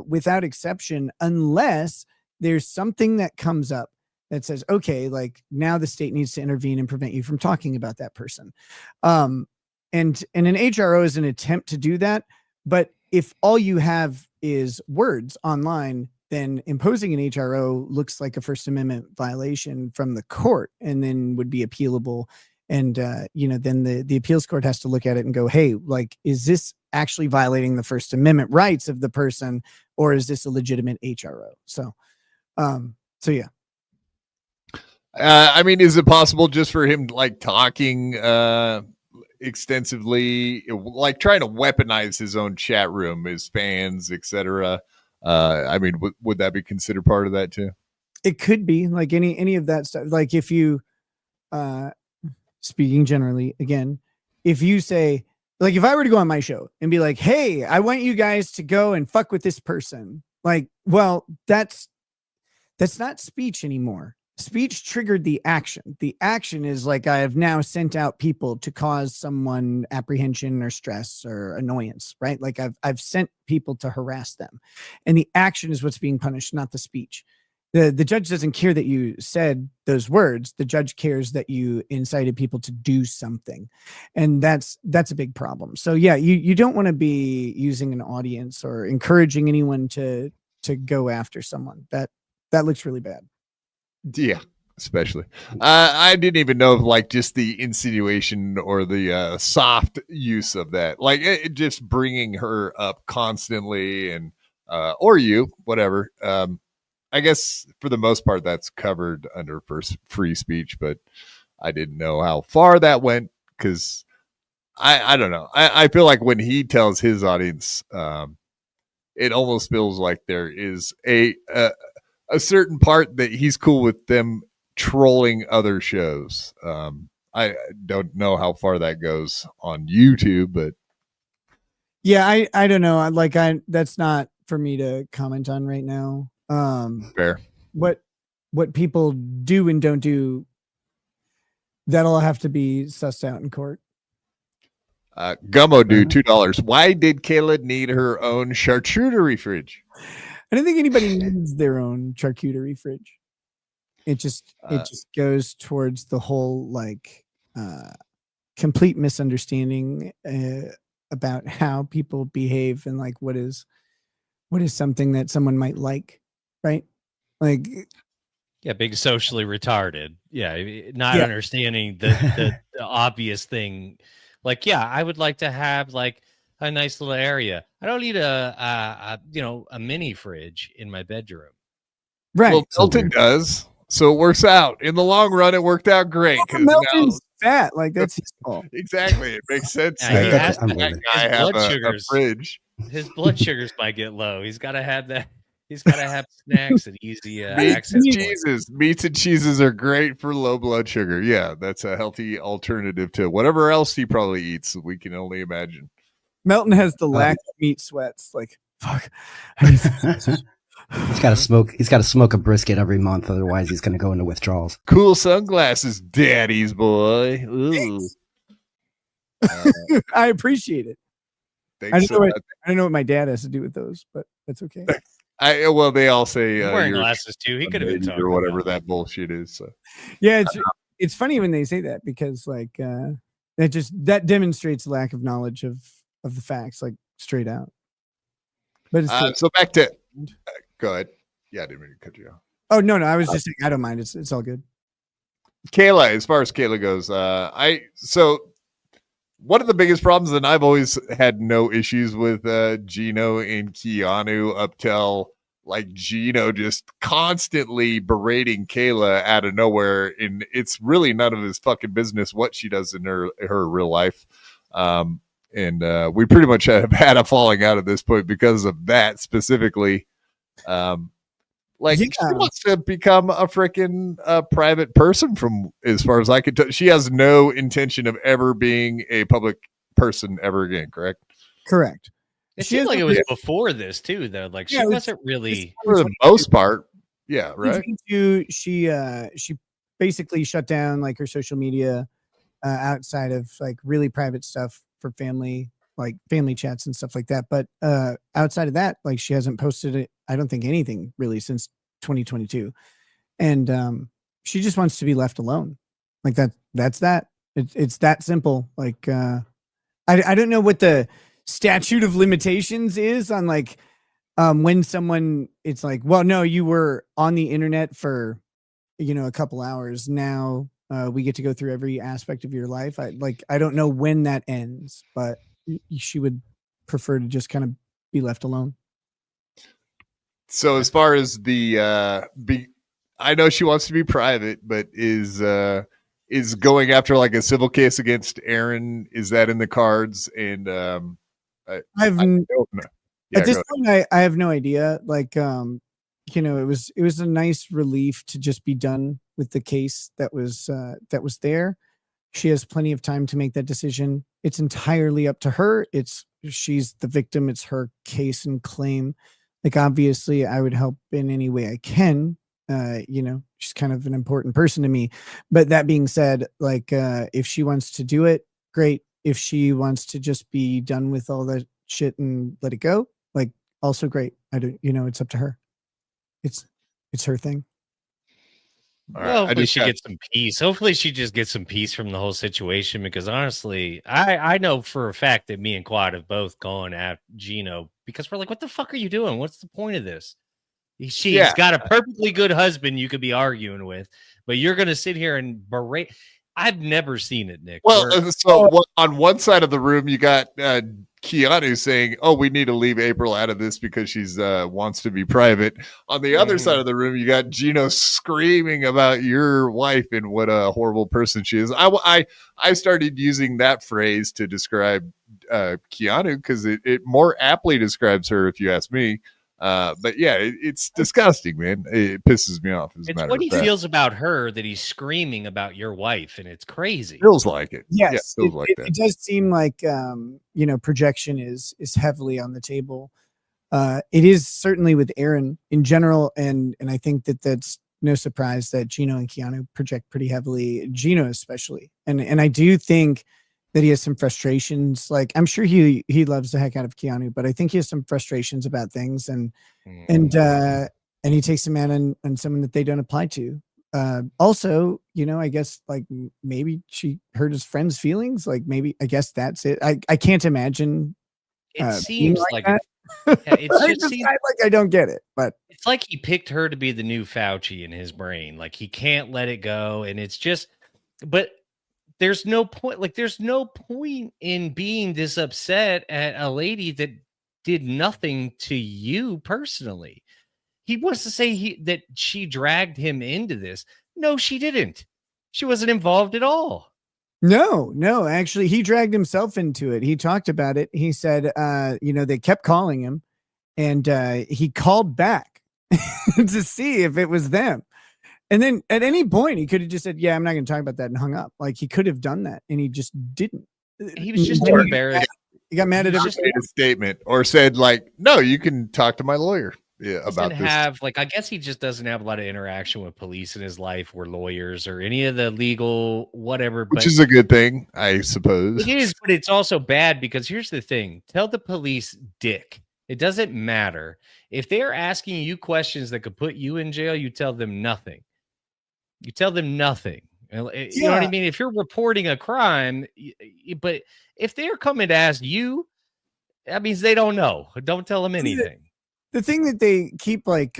without exception, unless there's something that comes up that says, okay, like now the state needs to intervene and prevent you from talking about that person. And an HRO is an attempt to do that. But if all you have is words online, then imposing an HRO looks like a First Amendment violation from the court and then would be appealable. And, then the appeals court has to look at it and go, hey, like, is this actually violating the First Amendment rights of the person, or is this a legitimate HRO? So yeah. Is it possible just for him like talking extensively, like trying to weaponize his own chat room, his fans, etc.? Would that be considered part of that too? It could be like any of that stuff. Like if you, speaking generally, again, if you say, like, if I were to go on my show and be like, hey, I want you guys to go and fuck with this person. Like, well, that's not speech anymore. Speech triggered the action. The action is like, I have now sent out people to cause someone apprehension or stress or annoyance, right? Like I've sent people to harass them, and the action is what's being punished, not the speech. The judge doesn't care that you said those words. The judge cares that you incited people to do something. And that's a big problem. So yeah, you don't want to be using an audience or encouraging anyone to go after someone. That looks really bad. Yeah, especially. I didn't even know if like just the insinuation or the soft use of that, like it just bringing her up constantly and or you, whatever. I guess for the most part that's covered under free speech, but I didn't know how far that went because I don't know. I feel like when he tells his audience, it almost feels like there is a certain part that he's cool with them trolling other shows. I don't know how far that goes on YouTube, but yeah, I don't know. That's not for me to comment on right now. Fair. What what people do and don't do, that'll have to be sussed out in court. Gummo dude, $2. Why did Kayla need her own charcuterie fridge? I don't think anybody needs their own charcuterie fridge. It just goes towards the whole like complete misunderstanding about how people behave and like what is something that someone might like, right? Like, yeah, big socially retarded. Yeah, not understanding the obvious thing. Like, yeah, I would like to have like a nice little area. I don't need a mini fridge in my bedroom. Right. Well, Milton does. So it works out. In the long run, it worked out great. Well, Milton's fat. Like, that's his fault. Exactly. It makes sense. Yeah, I have a fridge. His blood sugars might get low. He's got to have that. He's got to have snacks and easy access. Meats and cheeses are great for low blood sugar. Yeah, that's a healthy alternative to whatever else he probably eats. We can only imagine. Melton has the lack of meat sweats. Like, fuck. He's got to smoke. He's got to smoke a brisket every month, otherwise he's going to go into withdrawals. Cool sunglasses, daddy's boy. Ooh. I appreciate it. I don't know what my dad has to do with those, but that's okay. Well, they all say wearing glasses too. He could have been talking or whatever that bullshit is. So. Yeah, it's funny when they say that because like that demonstrates lack of knowledge of the facts, like straight out. But it's so back to go ahead. Yeah, I didn't mean to cut you off. Oh no, I was just saying I don't mind. It's all good. Kayla, as far as Kayla goes, one of the biggest problems, and I've always had no issues with Gino and Keanu up till like Gino just constantly berating Kayla out of nowhere, and it's really none of his fucking business what she does in her real life. And we pretty much have had a falling out at this point because of that specifically. She wants to become a freaking private person from as far as I could tell. She has no intention of ever being a public person ever again, correct? Correct. It seems like it was before this too, though. Like she wasn't really for the most part. Yeah, right. She basically shut down like her social media outside of like really private stuff for family, like family chats and stuff like that. But outside of that, like she hasn't posted it, I don't think anything really since 2022. And she just wants to be left alone. Like that's that. It's that simple. Like I don't know what the statute of limitations is on like when someone it's like, well, no, you were on the internet for a couple hours. Now we get to go through every aspect of your life. I don't know when that ends, but she would prefer to just kind of be left alone. So as far as I know she wants to be private, but is going after like a civil case against Aaron? Is that in the cards? And at this point, I have no idea. Like, it was a nice relief to just be done with the case that was there. She has plenty of time to make that decision. It's entirely up to her. She's the victim. It's her case and claim. Like, obviously, I would help in any way I can. She's kind of an important person to me. But that being said, like, if she wants to do it, great. If she wants to just be done with all that shit and let it go, like, also great. I don't, it's up to her. It's her thing. Well, hopefully she gets some peace. Hopefully she just gets some peace from the whole situation, because honestly, I know for a fact that me and Quad have both gone at Gino because we're like, what the fuck are you doing? What's the point of this? She's got a perfectly good husband you could be arguing with, but you're going to sit here and berate. I've never seen it, Nick. Well, on one side of the room, you got Keanu saying, "Oh, we need to leave April out of this because she's wants to be private." On the other side of the room, you got Gino screaming about your wife and what a horrible person she is. I started using that phrase to describe Keanu because it more aptly describes her, if you ask me. But yeah, it's disgusting, man. It pisses me off. It's what he feels about her that he's screaming about your wife, and it's crazy. Feels like it. Yes, feels like that. It does seem like projection is heavily on the table. It is certainly with Aaron in general, and I think that's no surprise that Gino and Keanu project pretty heavily, Gino especially. And I do think that he has some frustrations. Like, I'm sure he loves the heck out of Keanu, but I think he has some frustrations about things, and he takes a man on someone that they don't apply to. Also, I guess like maybe she hurt his friend's feelings. Like maybe, I guess that's it. I can't imagine. It seems like that. it I just seems like I don't get it, but it's like he picked her to be the new Fauci in his brain. Like he can't let it go, and it's just. But there's no point. Like there's no point in being this upset at a lady that did nothing to you personally. He wants to say that she dragged him into this. No, she didn't. She wasn't involved at all. No, actually, he dragged himself into it. He talked about it. He said, they kept calling him, and he called back to see if it was them. And then at any point, he could have just said, yeah, I'm not going to talk about that, and hung up. Like, he could have done that, and he just didn't. He was just too embarrassed. He got mad at everybody. Made a statement or said, like, no, you can talk to my lawyer. Yeah, about this. I guess he just doesn't have a lot of interaction with police in his life, or lawyers, or any of the legal whatever. Which is a good thing, I suppose. It is, but it's also bad because here's the thing: tell the police, dick. It doesn't matter if they're asking you questions that could put you in jail. You tell them nothing. You tell them nothing. You know what I mean? If you're reporting a crime, but if they're coming to ask you, that means they don't know. Don't tell them anything. The thing that they keep like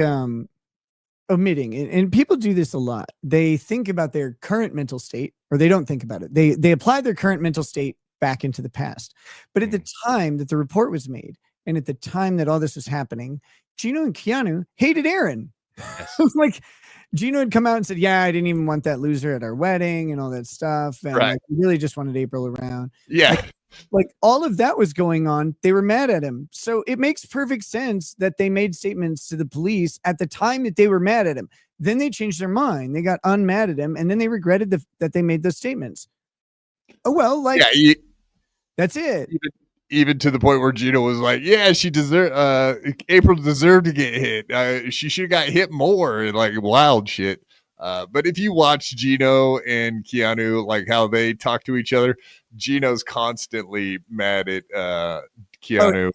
omitting, and people do this a lot, they think about their current mental state, or they don't think about it. They apply their current mental state back into the past. But at the time that the report was made, and at the time that all this was happening, Gino and Keanu hated Aaron. Yes. Like, Gino had come out and said, yeah, I didn't even want that loser at our wedding and all that stuff. And like, we really just wanted April around. Yeah. Like all of that was going on. They were mad at him. So it makes perfect sense that they made statements to the police at the time that they were mad at him. Then they changed their mind. They got unmad at him. And then they regretted that they made those statements. Oh, well, like, that's it. Even to the point where Gino was like, yeah, April deserved to get hit. She should have got hit more, and like wild shit. But if you watch Gino and Keanu, like how they talk to each other, Gino's constantly mad at Keanu,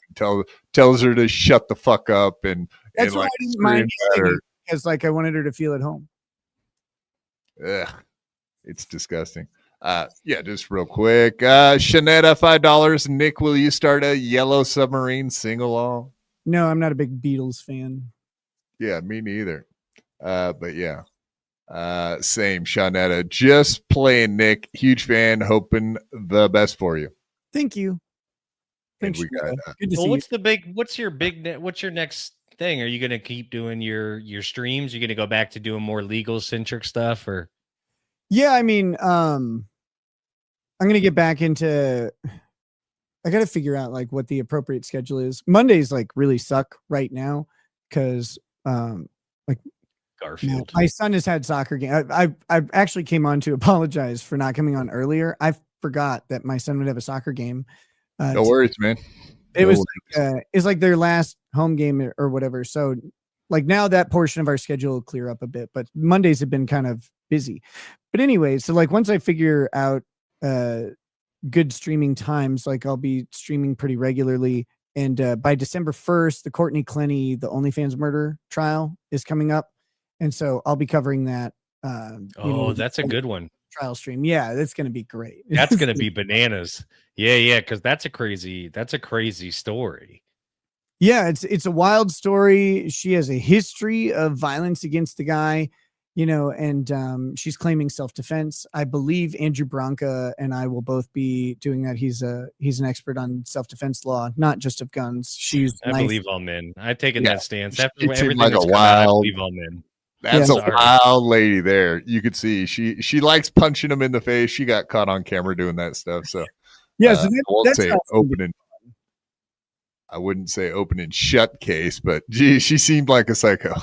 tells her to shut the fuck up, and that's and, why like, I didn't mind her because like I wanted her to feel at home. Ugh, it's disgusting. Just real quick. Shanetta, $5. Nick, will you start a Yellow Submarine sing-along? No, I'm not a big Beatles fan. Yeah, me neither. But yeah. Same, Shanetta. Just playing, Nick. Huge fan. Hoping the best for you. Thank you. Thanks. Good to see you. What's your next thing? Are you going to keep doing your streams? Are you going to go back to doing more legal centric stuff, or? Yeah, I mean, I'm going to get back into. I got to figure out like what the appropriate schedule is. Mondays like really suck right now because like. Garfield. My son has had soccer game. I actually came on to apologize for not coming on earlier. I forgot that my son would have a soccer game. No worries, man. It was it's like their last home game or whatever. So like now that portion of our schedule will clear up a bit, but Mondays have been kind of busy. But anyway, so like once I figure out good streaming times, like I'll be streaming pretty regularly. And by December 1st, the Courtney Clenny, the OnlyFans murder trial is coming up. And so I'll be covering that. That's a good one. Trial stream. Yeah, that's going to be great. That's going to be bananas. Yeah. Because that's a crazy story. Yeah, it's a wild story. She has a history of violence against the guy, and she's claiming self-defense. I believe Andrew Branca and I will both be doing that. He's an expert on self-defense law, not just of guns. I believe all men. I've taken that stance. After everything like that's come out, I believe all men. That's a wild lady there. You could see she likes punching him in the face. She got caught on camera doing that stuff. So so I wouldn't say open and shut case, but gee, she seemed like a psycho.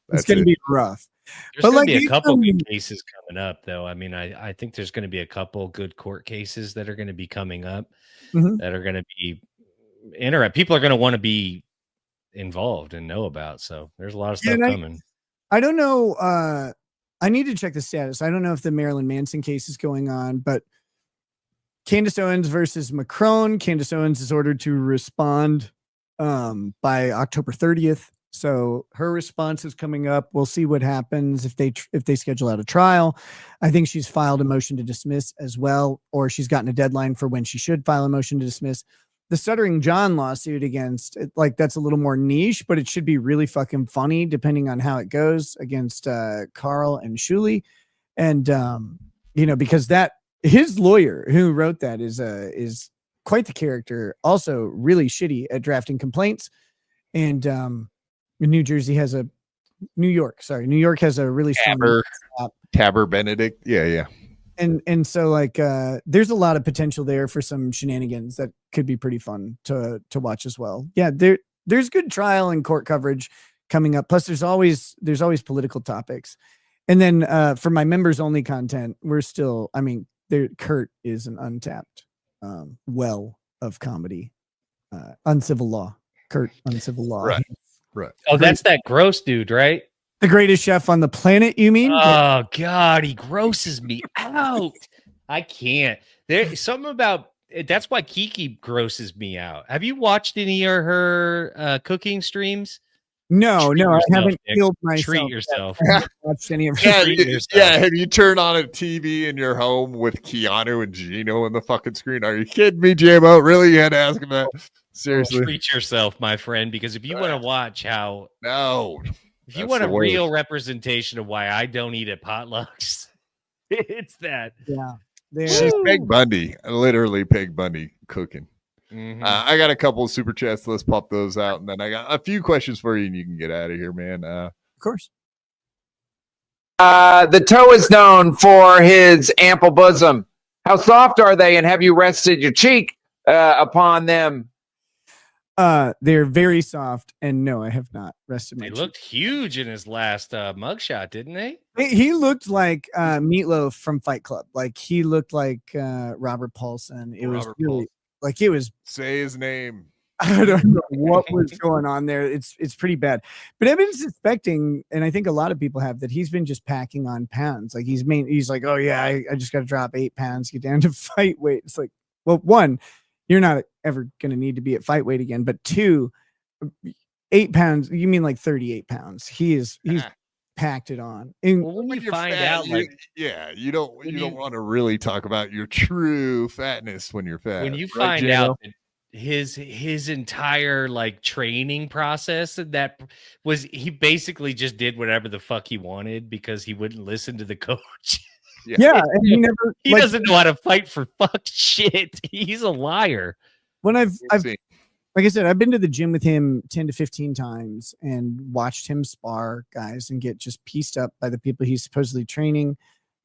It's going to be rough. There's going to be a couple good cases coming up, though. I mean, I think there's going to be a couple good court cases that are going to be coming up that are going to be interesting. People are going to want to be involved and know about. So there's a lot of stuff coming. I don't know. I need to check the status. I don't know if the Marilyn Manson case is going on, but Candace Owens versus Macron. Candace Owens is ordered to respond by October 30th. So her response is coming up. We'll see what happens if they schedule out a trial. I think she's filed a motion to dismiss as well, or she's gotten a deadline for when she should file a motion to dismiss. The Stuttering John lawsuit against, like, that's a little more niche, but it should be really fucking funny depending on how it goes against Carl and Shuley. And because his lawyer who wrote that is quite the character, also really shitty at drafting complaints. And New York has a really strong Tabber Benedict. Yeah. And so there's a lot of potential there for some shenanigans that could be pretty fun to watch as well. Yeah, there's good trial and court coverage coming up. Plus there's always political topics. And then for my members only content, Kurt is an untapped well of comedy. Uncivil Law. Kurt Uncivil Law. Right. Oh, that's that gross dude, right? The greatest chef on the planet, you mean? Oh God, he grosses me out. I can't. There's something about that's why Kiki grosses me out. Have you watched any of her cooking streams? No, I haven't killed myself. Treat yourself. I haven't watched any of her. Have you turned on a TV in your home with Keanu and Gino on the fucking screen? Are you kidding me, JMO? Really? You had to ask him that? Seriously. Treat yourself, my friend, because if you want to watch how if you want a real representation of why I don't eat at potlucks, it's that. Yeah. She's Peg Bundy, literally Peg Bundy cooking. Mm-hmm. I got a couple of super chats. Let's pop those out, and then I got a few questions for you, and you can get out of here, man. Of course. The toe is known for his ample bosom. How soft are they, and have you rested your cheek upon them? They're very soft, and no, I have not rested my cheek. They looked huge in his last mugshot, didn't they? He looked like Meatloaf from Fight Club. Like he looked like Robert Paulson. It was really like it was. Say his name. I don't know what was going on there. It's pretty bad. But I've been suspecting, and I think a lot of people have, that he's been just packing on pounds. Like he's like, oh yeah, I just got to drop 8 pounds, get down to fight weight. It's like, well, one, you're not ever going to need to be at fight weight again. But 2, 8 pounds, you mean like 38 pounds. He's packed it on. And when you find fat, out, you don't want to really talk about your true fatness when you're fat. When you find out that his entire training process, that was, he basically just did whatever the fuck he wanted because he wouldn't listen to the coach. Yeah, and he doesn't know how to fight for fuck shit. He's a liar. When I've like I said, I've been to the gym with him 10 to 15 times and watched him spar guys and get just pieced up by the people he's supposedly training,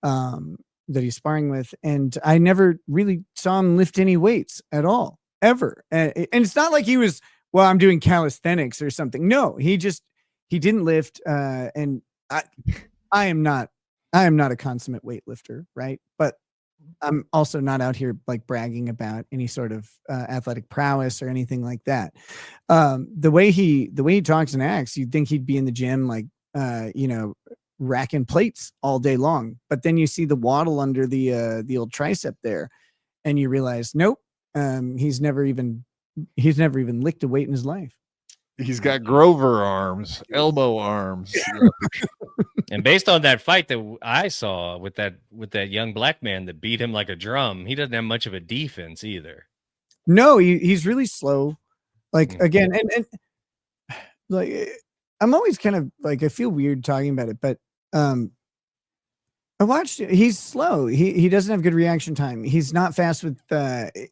that he's sparring with. And I never really saw him lift any weights at all, ever. And it's not like he was, well, I'm doing calisthenics or something. No, he didn't lift. And I am not a consummate weightlifter, right? But I'm also not out here bragging about any sort of athletic prowess or anything like that. The way he talks and acts, you'd think he'd be in the gym racking plates all day long. But then you see the waddle under the old tricep there, and you realize, nope, he's never even licked a weight in his life. He's got Grover arms, elbow arms. And based on that fight that I saw with that young black man that beat him like a drum, he doesn't have much of a defense either. No, he's really slow. Again, and I'm always kind of I feel weird talking about it, but I watched it. He's slow. He doesn't have good reaction time. He's not fast with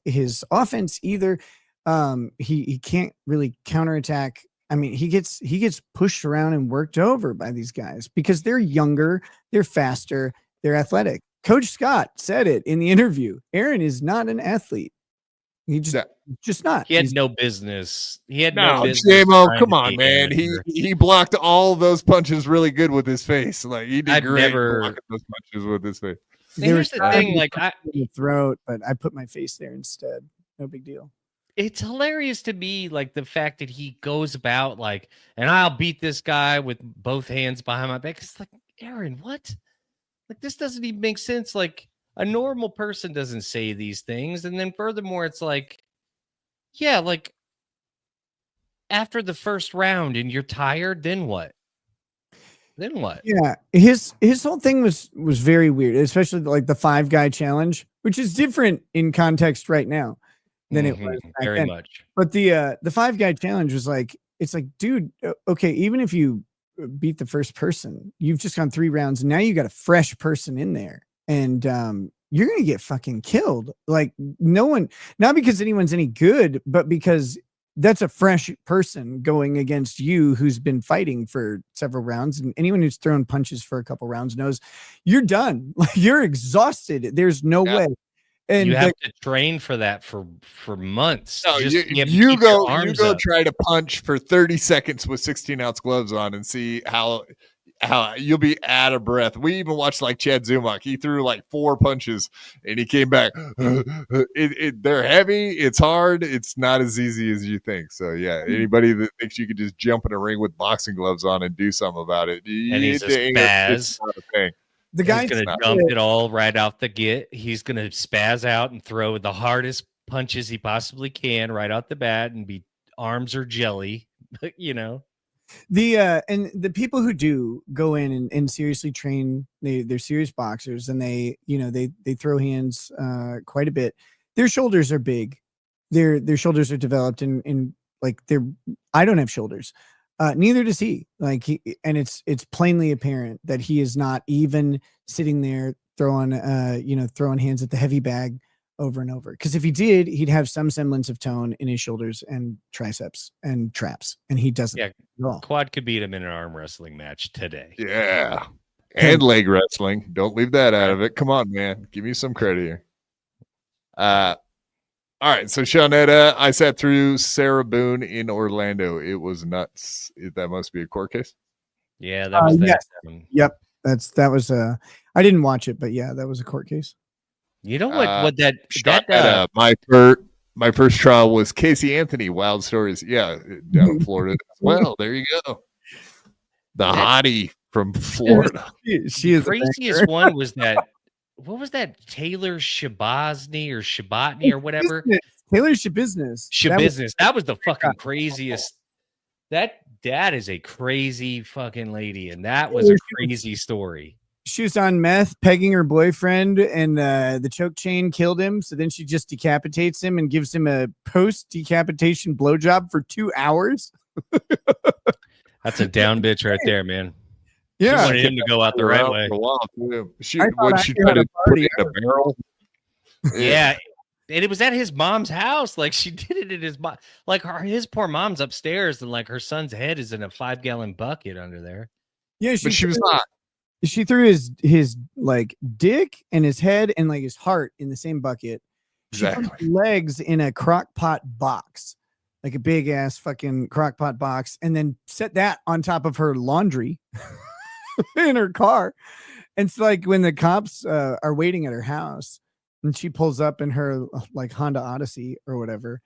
his offense either. He can't really counterattack. I mean, he gets pushed around and worked over by these guys because they're younger, they're faster, they're athletic. Coach Scott said it in the interview. Aaron is not an athlete. He just not. He had no business. He had no business. JMO, come on, man. He blocked all those punches really good with his face. He did great blocking those punches with his face. Here's the thing, in the throat, but I put my face there instead. No big deal. it's hilarious to me, like the fact that he goes about like, and I'll beat this guy with both hands behind my back. It's like, Aaron, what? Like, this doesn't even make sense. Like, a normal person doesn't say these things. And then furthermore, it's like, yeah, like after the first round and you're tired, then what? Then what? Yeah, his whole thing was very weird, especially like the 5-guy challenge, which is different in context right now than it was back very then. much. But the 5-guy challenge was like, it's like, dude, okay, even if you beat the first person, you've just gone 3 rounds, and now you got a fresh person in there, and you're gonna get fucking killed. Like, no one, not because anyone's any good, but because that's a fresh person going against you who's been fighting for several rounds. And anyone who's thrown punches for a couple rounds knows you're done. Like, you're exhausted. There's no way. And you have to train for that for months. No, just you go try to punch for 30 seconds with 16-ounce gloves on and see how you'll be out of breath. We even watched like Chad Zumach. He threw like 4 punches and he came back. They're heavy. It's hard. It's not as easy as you think. So yeah, anybody that thinks you could just jump in a ring with boxing gloves on and do something about it, and he's a spaz. It's not a thing. The guy's going to dump it all right out the get. He's going to spaz out and throw the hardest punches he possibly can right out the bat, and be arms are jelly, you know. And the people who do go in and seriously train, they're serious boxers, and they throw hands quite a bit. Their shoulders are big. Their shoulders are developed, and like I don't have shoulders. Neither does he. Like, and it's plainly apparent that he is not even sitting there throwing hands at the heavy bag over and over. Because if he did, he'd have some semblance of tone in his shoulders and triceps and traps, and he doesn't. Yeah, Quad could beat him in an arm wrestling match today. Yeah, and leg wrestling. Don't leave that out of it. Come on, man. Give me some credit here. All right, so Shawnetta, I sat through Sarah Boone in Orlando. It was nuts. That must be a court case. Yeah, that was yes. Yep, that was I didn't watch it, but yeah, that was a court case. You know what my first trial was Casey Anthony. Wild Stories. Yeah, down in Florida as well. There you go. The hottie from Florida. She is. The craziest one was that. What was that? Taylor Shabazny or Shabatny or whatever? Taylor Shabazny. That was the fucking craziest. That is a crazy fucking lady, and that was a crazy story. She was on meth, pegging her boyfriend, and the choke chain killed him. So then she just decapitates him and gives him a post-decapitation blowjob for 2 hours. That's a down bitch right there, man. Yeah, she wanted him to go out the right way. She tried to put it in a barrel. Yeah, and it was at his mom's house. Like, she did it at his mom. Like, his poor mom's upstairs, and like her son's head is in a 5-gallon bucket under there. Yeah, but she was not. She threw his like dick and his head and like his heart in the same bucket. Exactly. She put his legs in a crock pot box, like a big ass fucking crock pot box, and then set that on top of her laundry in her car. And so, like, when the cops are waiting at her house, and she pulls up in her like Honda Odyssey or whatever,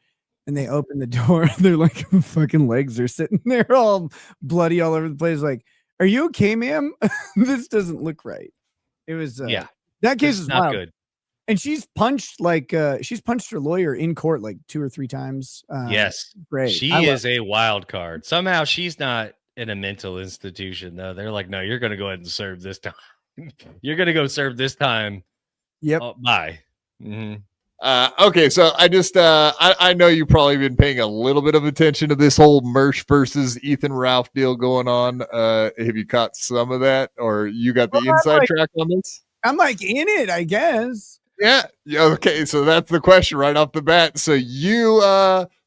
and they open the door, their like fucking legs are sitting there all bloody all over the place. Like, are you okay, ma'am? This doesn't look right. It was that case is not wild. good. And she's punched her lawyer in court like 2 or 3 times. Yes, great. She is a wild card. Somehow she's not in a mental institution though. They're like, no, you're going to go ahead and serve this time. You're going to go serve this time. Yep. Oh, bye. Mm-hmm. Okay, so I just I know you've probably been paying a little bit of attention to this whole Mersh versus Ethan Ralph deal going on. Have you caught some of that, or you got the inside track on this? I'm like in it, I guess. Yeah. Okay, so that's the question right off the bat. So you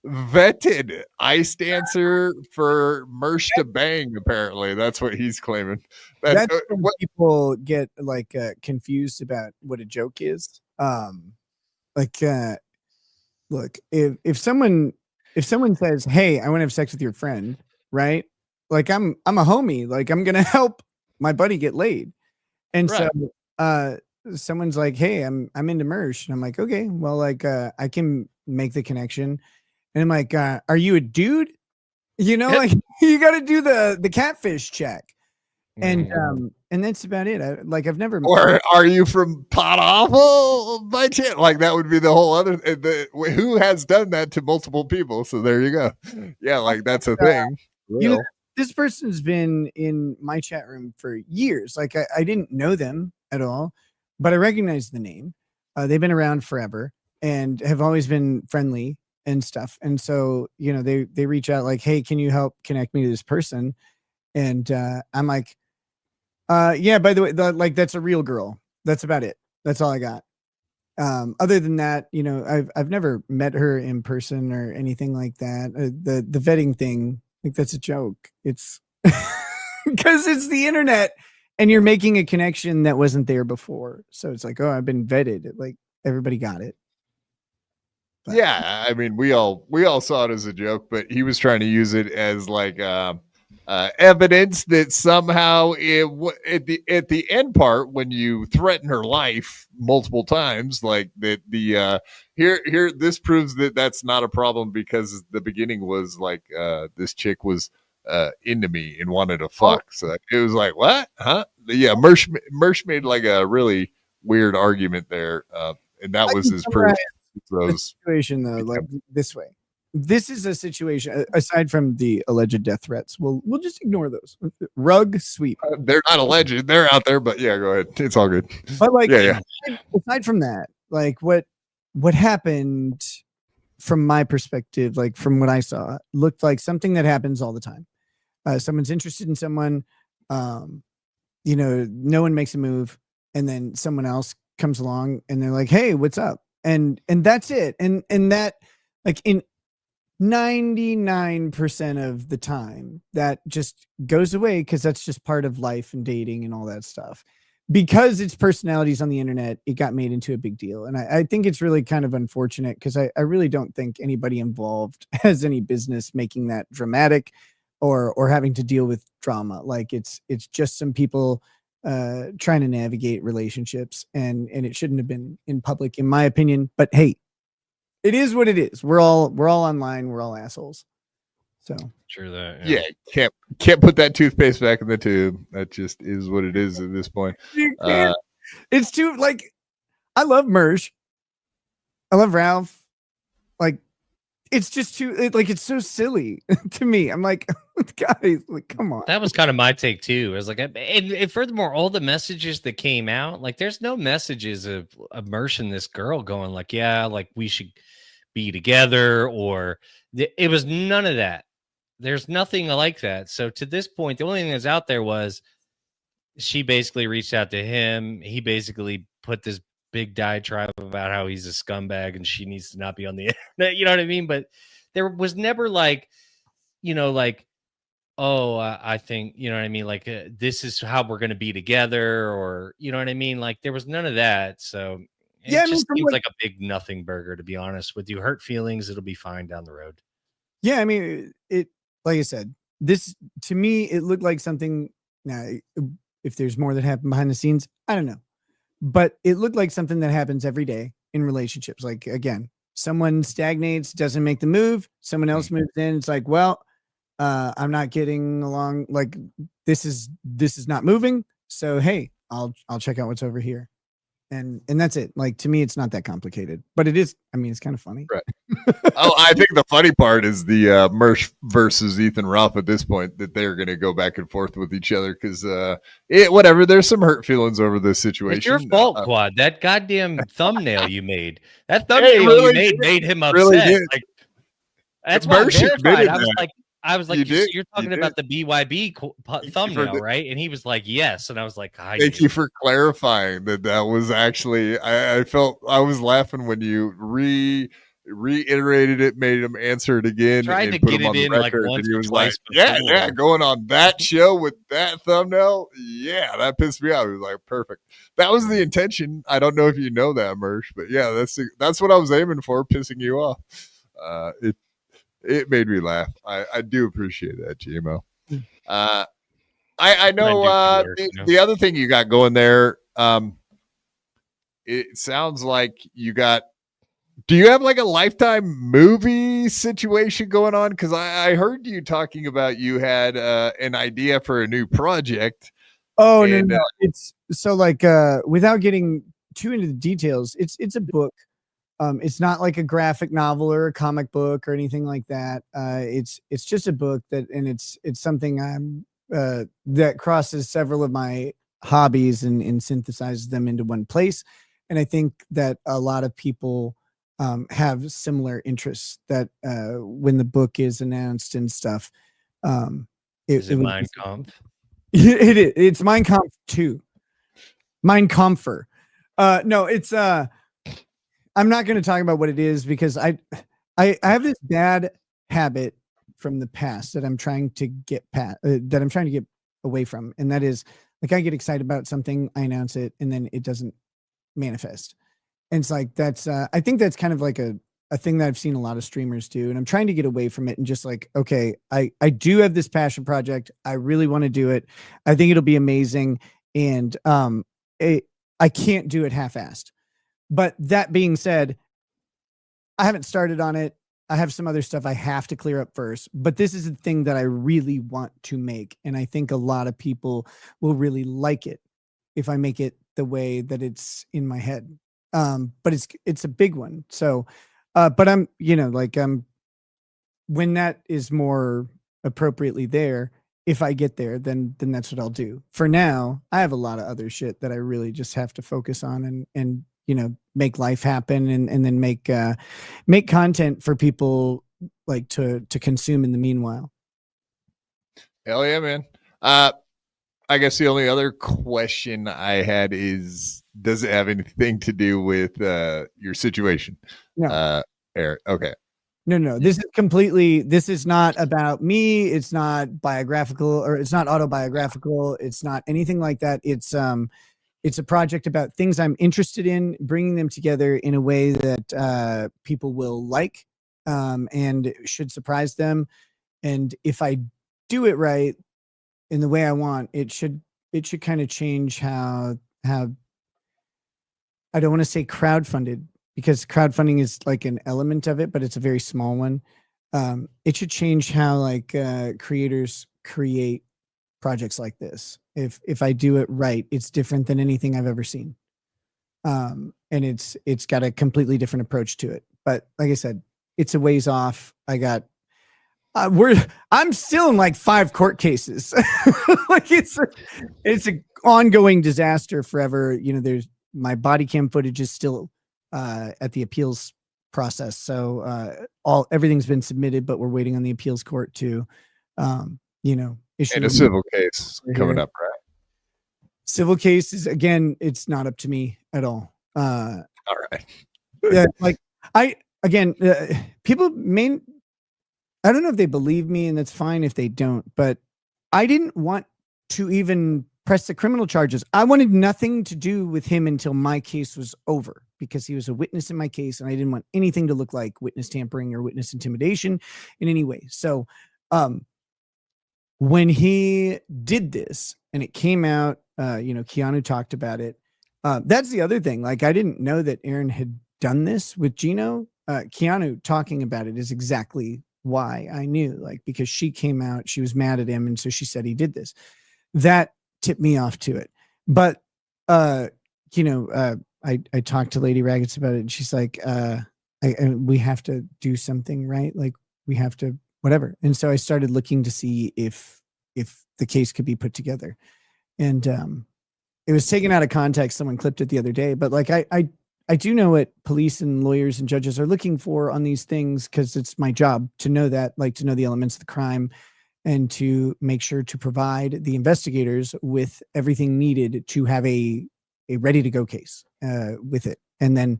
vetted Ice Dancer for Mersh to bang. Apparently, that's what he's claiming. That's when people get like confused about what a joke is. Look, if someone says, "Hey, I want to have sex with your friend," right? Like, I'm a homie. Like, I'm gonna help my buddy get laid. And right. So someone's like, "Hey, I'm into Mersh," and I'm like, "Okay, well, like I can make the connection." And I'm like, are you a dude? Like you got to do the catfish check. And that's about it. I've never. Or are you from Pot Awful by chance? Like that would be the whole other. Who has done that to multiple people? So there you go. Yeah, like that's a thing. This person's been in my chat room for years. Like I didn't know them at all, but I recognize the name. They've been around forever and have always been friendly and stuff. And so they reach out like, hey, can you help connect me to this person? And I'm like, yeah, by the way, that's a real girl. That's about it. That's all I got. Other than that, I've never met her in person or anything like that. The vetting thing, like that's a joke. It's because it's the internet and you're making a connection that wasn't there before. So it's like, oh, I've been vetted. Like everybody got it. But. Yeah, I mean, we all saw it as a joke, but he was trying to use it as like evidence that somehow at the end part, when you threaten her life multiple times, like that here this proves that that's not a problem, because the beginning was like this chick was into me and wanted to fuck. So it was like, what? Huh? Yeah, Mersh made like a really weird argument there, and that was his proof. The situation though, like this way. This is a situation aside from the alleged death threats. We'll just ignore those. Rug sweep. They're not alleged. They're out there, but yeah, go ahead. It's all good. But like, yeah. Aside from that, like what happened from my perspective, like from what I saw, looked like something that happens all the time. Someone's interested in someone, no one makes a move, and then someone else comes along and they're like, hey, what's up? And that's it. And that, like, in 99% of the time, that just goes away, because that's just part of life and dating and all that stuff. Because it's personalities on the internet, it got made into a big deal. And I think it's really kind of unfortunate, because I really don't think anybody involved has any business making that dramatic or having to deal with drama. Like it's just some people trying to navigate relationships, and it shouldn't have been in public, in my opinion. But hey, it is what it is. We're all online. We're all assholes. So true that. Yeah, can't put that toothpaste back in the tube. That just is what it is at this point. It's too, like, I love Mersh. I love Ralph. Like, it's just too, it's so silly to me. I'm like, guys, like, come on. That was kind of my take too. I was like, and furthermore, all the messages that came out, like, there's no messages of Mersh and this girl going like, yeah, like we should be together, or it was none of that. There's nothing like that. So to this point, the only thing that's out there was she basically reached out to him. He basically put this big diatribe about how he's a scumbag and she needs to not be on the internet. You know what I mean? But there was never like, oh, I think, you know what I mean? Like, this is how we're going to be together, or, you know what I mean? Like, there was none of that. So it just seems like a big nothing burger, to be honest with you. Hurt feelings, it'll be fine down the road. Yeah. I mean, it, like I said, this, to me, it looked like something. Now, if there's more that happened behind the scenes, I don't know. But it looked like something that happens every day in relationships. Like, again, someone stagnates, doesn't make the move, someone else moves in. It's like, well, I'm not getting along. Like, this is not moving. So, hey, I'll check out what's over here. And that's it. Like, to me, it's not that complicated, but it is. I mean, it's kind of funny. Right. Oh, I think the funny part is the Mersh versus Ethan Ralph at this point, that they're going to go back and forth with each other, because whatever. There's some hurt feelings over this situation. It's your fault, Quad. That goddamn thumbnail you made. That thumbnail you made him upset. Really like, that's why I was like, you're talking about the BYB thumbnail, right? And he was like, yes. And I was like, thank you for clarifying that was actually, I felt I was laughing when you reiterated it, made him answer it again. Tried to get it in like once or twice. Yeah, going on that show with that thumbnail. Yeah, that pissed me off. It was like, perfect. That was the intention. I don't know if you know that, Mersh, but yeah, that's what I was aiming for, pissing you off. It made me laugh. I do appreciate that, GMO. I know the other thing you got going there. It sounds like you got Do you have like a Lifetime movie situation going on? Because I heard you talking about you had an idea for a new project. Oh, and, no. It's so like without getting too into the details, it's a book. It's not like a graphic novel or a comic book or anything like that. It's just a book and it's something that crosses several of my hobbies and synthesizes them into one place. And I think that a lot of people have similar interests. That when the book is announced and stuff, Is it Mein Kampf? It's Mein Kampf 2. Mein Kampfer. No, it's I'm not going to talk about what it is because I have this bad habit from the past that I'm trying to get away from, and that is like I get excited about something, I announce it, and then it doesn't manifest. And it's like that's I think that's kind of like a thing that I've seen a lot of streamers do, and I'm trying to get away from it and just like, okay, I do have this passion project, I really want to do it, I think it'll be amazing, and I can't do it half-assed. But that being said, I haven't started on it. I have some other stuff I have to clear up first, but this is the thing that I really want to make. And I think a lot of people will really like it if I make it the way that it's in my head. But it's a big one. So, but I'm, when that is more appropriately there, if I get there, then that's what I'll do. For now, I have a lot of other shit that I really just have to focus on and make life happen and then make content for people like to consume in the meanwhile. Hell yeah, man. I guess the only other question I had is, does it have anything to do with your situation? No. Eric. Okay. No. This is not about me. It's not biographical or it's not autobiographical. It's not anything like that. It's a project about things I'm interested in, bringing them together in a way that people will like and should surprise them. And if I do it right in the way I want, it should kind of change how I don't want to say crowdfunded, because crowdfunding is like an element of it, but it's a very small one. It should change how like creators create projects like this. If I do it right, it's different than anything I've ever seen. And it's got a completely different approach to it. But like I said, it's a ways off. I'm still in like 5 court cases. Like it's an ongoing disaster forever. There's my body cam footage is still at the appeals process. So everything's been submitted, but we're waiting on the appeals court to issue And a civil case coming up, right? Civil case is, again, it's not up to me at all. All right. Yeah, like people I don't know if they believe me, and that's fine if they don't, but I didn't want to even press the criminal charges. I wanted nothing to do with him until my case was over, because he was a witness in my case, and I didn't want anything to look like witness tampering or witness intimidation in any way. So, when he did this and it came out, Keanu talked about it. That's the other thing. Like, I didn't know that Aaron had done this with Gino. Keanu talking about it is exactly why I knew, like, because she came out, she was mad at him. And so she said he did this. That tipped me off to it. But, I talked to Lady Raggets about it, and she's like, we have to do something, right? Like, we have to whatever. And so I started looking to see if the case could be put together. And it was taken out of context. Someone clipped it the other day, but like I do know what police and lawyers and judges are looking for on these things, because it's my job to know that, like, to know the elements of the crime and to make sure to provide the investigators with everything needed to have a ready to go case with it. And then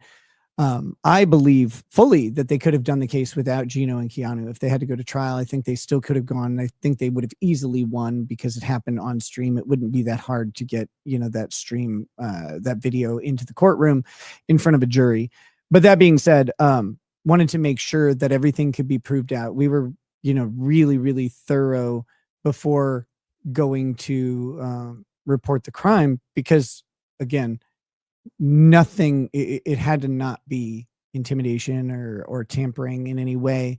I believe fully that they could have done the case without Gino and Keanu. If they had to go to trial, I think they still could have gone. I think they would have easily won, because it happened on stream. It wouldn't be that hard to get, that stream, that video into the courtroom in front of a jury. But that being said, wanted to make sure that everything could be proved out. We were, really, really thorough before going to report the crime, because again, nothing, it had to not be intimidation or tampering in any way.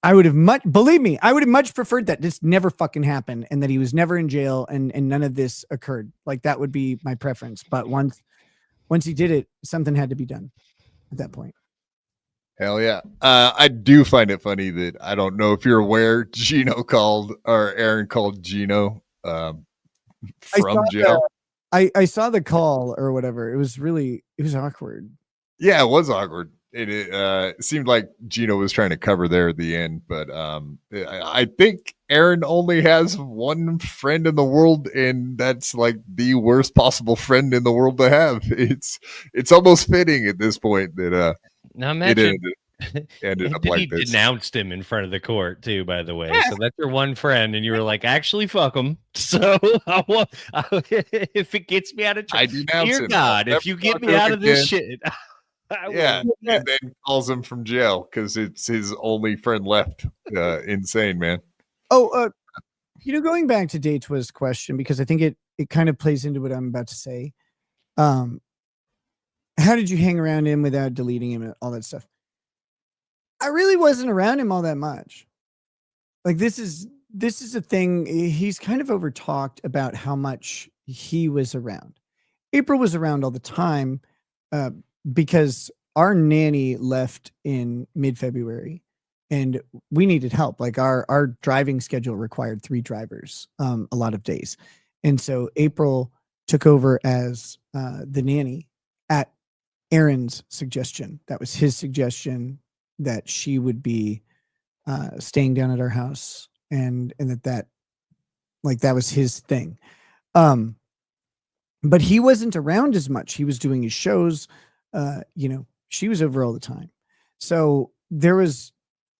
I would have much preferred that this never fucking happened and that he was never in jail and none of this occurred. Like that would be my preference. But once he did it, something had to be done at that point. Hell yeah. I do find it funny that I don't know if you're aware, Aaron called Gino from jail. I saw the call or whatever. It was awkward. Yeah, it was awkward. It seemed like Gino was trying to cover there at the end, but I think Aaron only has one friend in the world, and that's like the worst possible friend in the world to have. It's almost fitting at this point that now imagine it ended up he like this. Denounced him in front of the court too, by the way. So that's your one friend, and you were like, actually, fuck him. So if it gets me out of trouble, dear God, if you get me out of this shit. Yeah, and then calls him from jail because it's his only friend left. Insane, man. Oh, going back to Daytwa's question, because I think it kind of plays into what I'm about to say. How did you hang around him without deleting him and all that stuff? I really wasn't around him all that much. Like this is a thing. He's kind of overtalked about how much he was around. April was around all the time. Because our nanny left in mid-February and we needed help. Like our driving schedule required 3 drivers, a lot of days. And so April took over as the nanny at Aaron's suggestion. That was his suggestion that she would be staying down at our house and that was his thing. But he wasn't around as much. He was doing his shows. She was over all the time. So there was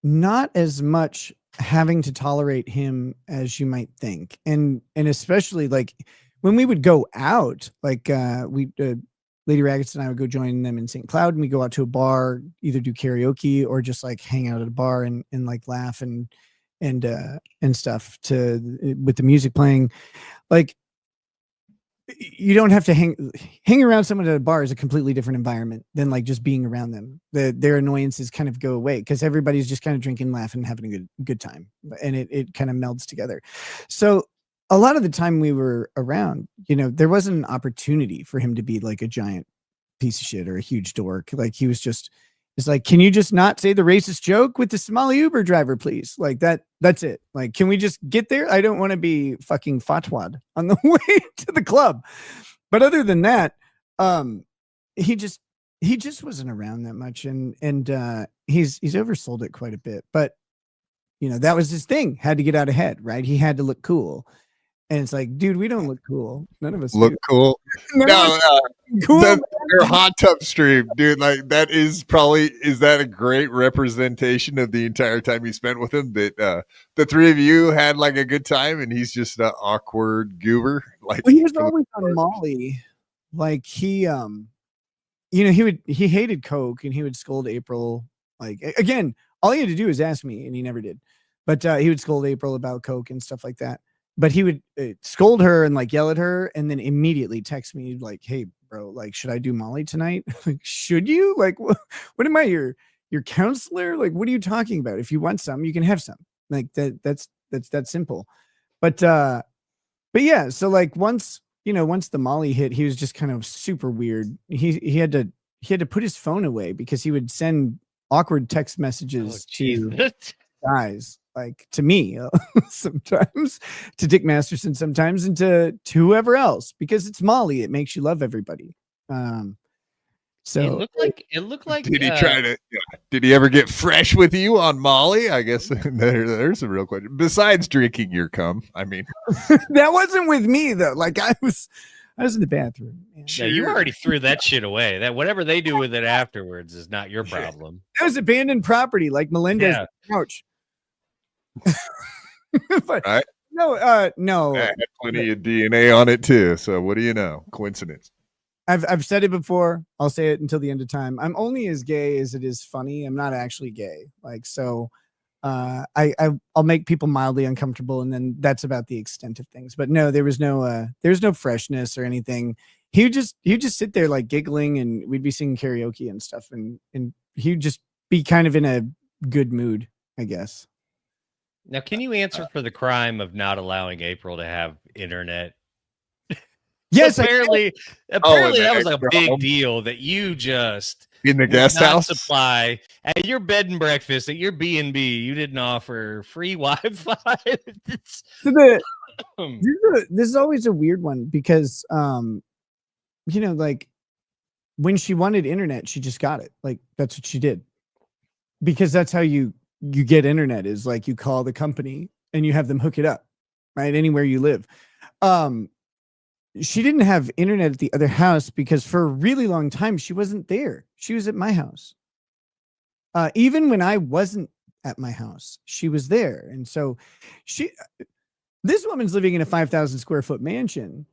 not as much having to tolerate him as you might think. And especially like when we would go out, like Lady Raggets and I would go join them in St. Cloud and we go out to a bar, either do karaoke or just like hang out at a bar and like laugh and stuff with the music playing. Like, you don't have to hang around someone at a bar is a completely different environment than like just being around them. Their annoyances kind of go away because everybody's just kind of drinking, laughing, having a good time, and it kind of melds together. So a lot of the time we were around, there wasn't an opportunity for him to be like a giant piece of shit or a huge dork. Like he was just, it's like, can you just not say the racist joke with the Somali Uber driver, please? Like that's it. Like, can we just get there? I don't want to be fucking fatwad on the way to the club. But other than that, he just wasn't around that much. And he's oversold it quite a bit, but that was his thing. Had to get out ahead, right? He had to look cool. And it's like, dude, we don't look cool. None of us look cool. No, cool. Your hot tub stream, dude. Like is that a great representation of the entire time you spent with him? That the 3 of you had like a good time, and he's just an awkward goober. Like he was always on Molly. Like he hated Coke, and he would scold April. Like again, all he had to do is ask me, and he never did. But he would scold April about Coke and stuff like that. But he would scold her and like yell at her and then immediately text me like, hey, bro, like, should I do Molly tonight? Like, should you? Like, what am I, your counselor? Like, what are you talking about? If you want some, you can have some. Like that's that simple. But yeah, so like once the Molly hit, he was just kind of super weird. He had to put his phone away because he would send awkward text messages to guys. Like to me sometimes, to Dick Masterson sometimes, and to whoever else, because it's Molly. It makes you love everybody. So it looked like did he ever get fresh with you on Molly? I guess there's a real question. Besides drinking your cum, I mean, that wasn't with me though. Like I was in the bathroom. Yeah, you already threw that shit away. That whatever they do with it afterwards is not your problem. That was abandoned property, like Melinda's couch. But right? No. I had plenty of DNA on it too. So what do you know? Coincidence. I've said it before. I'll say it until the end of time. I'm only as gay as it is funny. I'm not actually gay. Like so, I'll make people mildly uncomfortable, and then that's about the extent of things. But no, there's no freshness or anything. he would just sit there like giggling, and we'd be singing karaoke and stuff, and he'd just be kind of in a good mood, I guess. Now, can you answer for the crime of not allowing April to have internet? Yes, apparently that was a big home. deal that you just In the would guest not house? supply at your bed and breakfast at your B&B. You didn't offer free Wi-Fi. This is always a weird one because, like when she wanted internet, she just got it. Like that's what she did, because that's how you get internet, is like you call the company and you have them hook it up, right? Anywhere you live. She didn't have internet at the other house because for a really long time she wasn't there. She was at my house. Even when I wasn't at my house, she was there. And so this woman's living in a 5,000 square foot mansion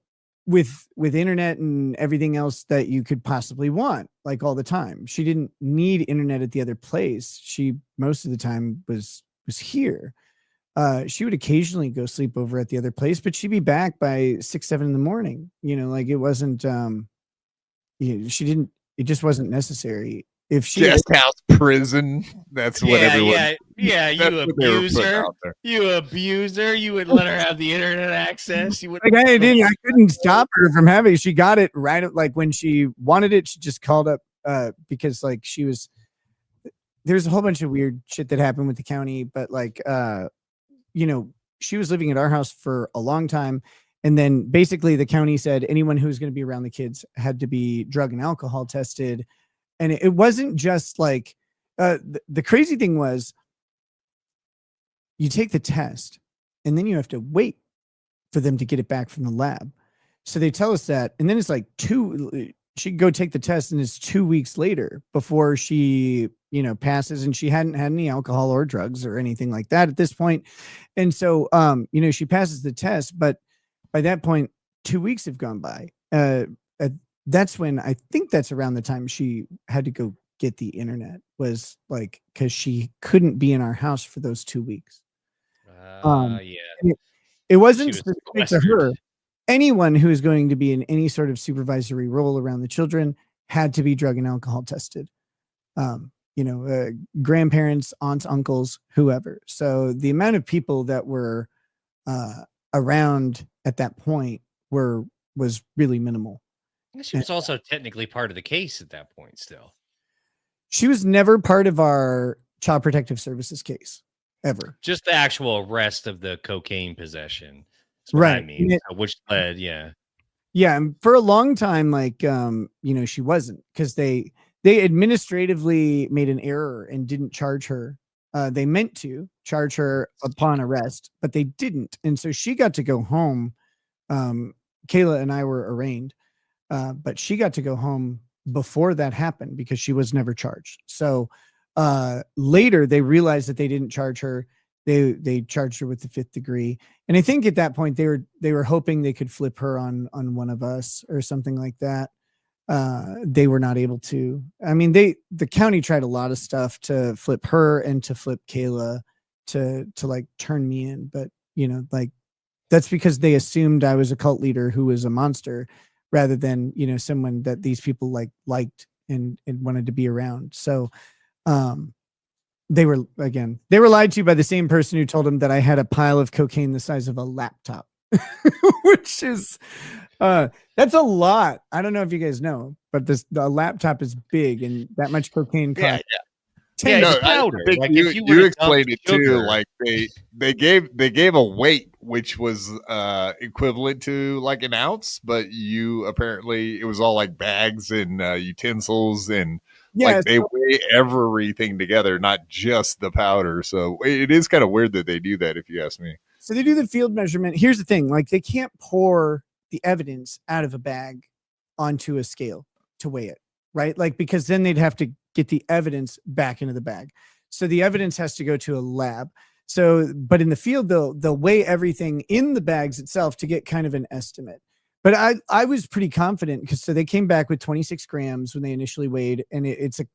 with internet and everything else that you could possibly want, like all the time. She didn't need internet at the other place. She most of the time was here. She would occasionally go sleep over at the other place, but she'd be back by 6, 7 in the morning. Like it wasn't, it just wasn't necessary. If she guest house prison, that's what everyone. Yeah, you abuser. You abuser. You would let her have the internet access. You would. Like I couldn't stop her from having it. She got it right. Like when she wanted it, she just called up because like there's a whole bunch of weird shit that happened with the county, but like she was living at our house for a long time. And then basically the county said anyone who was going to be around the kids had to be drug and alcohol tested. And it wasn't just like, the crazy thing was you take the test and then you have to wait for them to get it back from the lab. So they tell us that, and then it's like she can go take the test and it's 2 weeks later before she, passes, and she hadn't had any alcohol or drugs or anything like that at this point. And so, she passes the test, but by that point, 2 weeks have gone by. That's when I think that's around the time she had to go get the internet, was like, because she couldn't be in our house for those 2 weeks. It wasn't specific to her. Anyone who is going to be in any sort of supervisory role around the children had to be drug and alcohol tested. Grandparents, aunts, uncles, whoever. So the amount of people that were around at that point was really minimal. She was also technically part of the case at that point still. She was never part of our Child Protective Services case, ever. Just the actual arrest of the cocaine possession. Right. I mean, which led, yeah. Yeah, and for a long time, like, she wasn't, because they administratively made an error and didn't charge her. They meant to charge her upon arrest, but they didn't. And so she got to go home. Kayla and I were arraigned. But she got to go home before that happened because she was never charged. So later they realized that they didn't charge her. They charged her with the 5th degree. And I think at that point they were hoping they could flip her on one of us or something like that. They were not able to. I mean, the county tried a lot of stuff to flip her and to flip Kayla to like turn me in. But like that's because they assumed I was a cult leader who was a monster, rather than, someone that these people liked and wanted to be around. So they were lied to by the same person who told them that I had a pile of cocaine the size of a laptop, which is, that's a lot. I don't know if you guys know, but the laptop is big, and that much cocaine costs. It's powder. Like you explained it too. Like they gave a weight which was equivalent to like an ounce, but you apparently it was all like bags and utensils, and like they weigh everything together, not just the powder. So it is kind of weird that they do that, if you ask me. So they do the field measurement. Here's the thing: like they can't pour the evidence out of a bag onto a scale to weigh it, right? Like, because then they'd have to get the evidence back into the bag. So the evidence has to go to a lab. So, but in the field, they'll weigh everything in the bags itself to get kind of an estimate. But I was pretty confident because so they came back with 26 grams when they initially weighed, and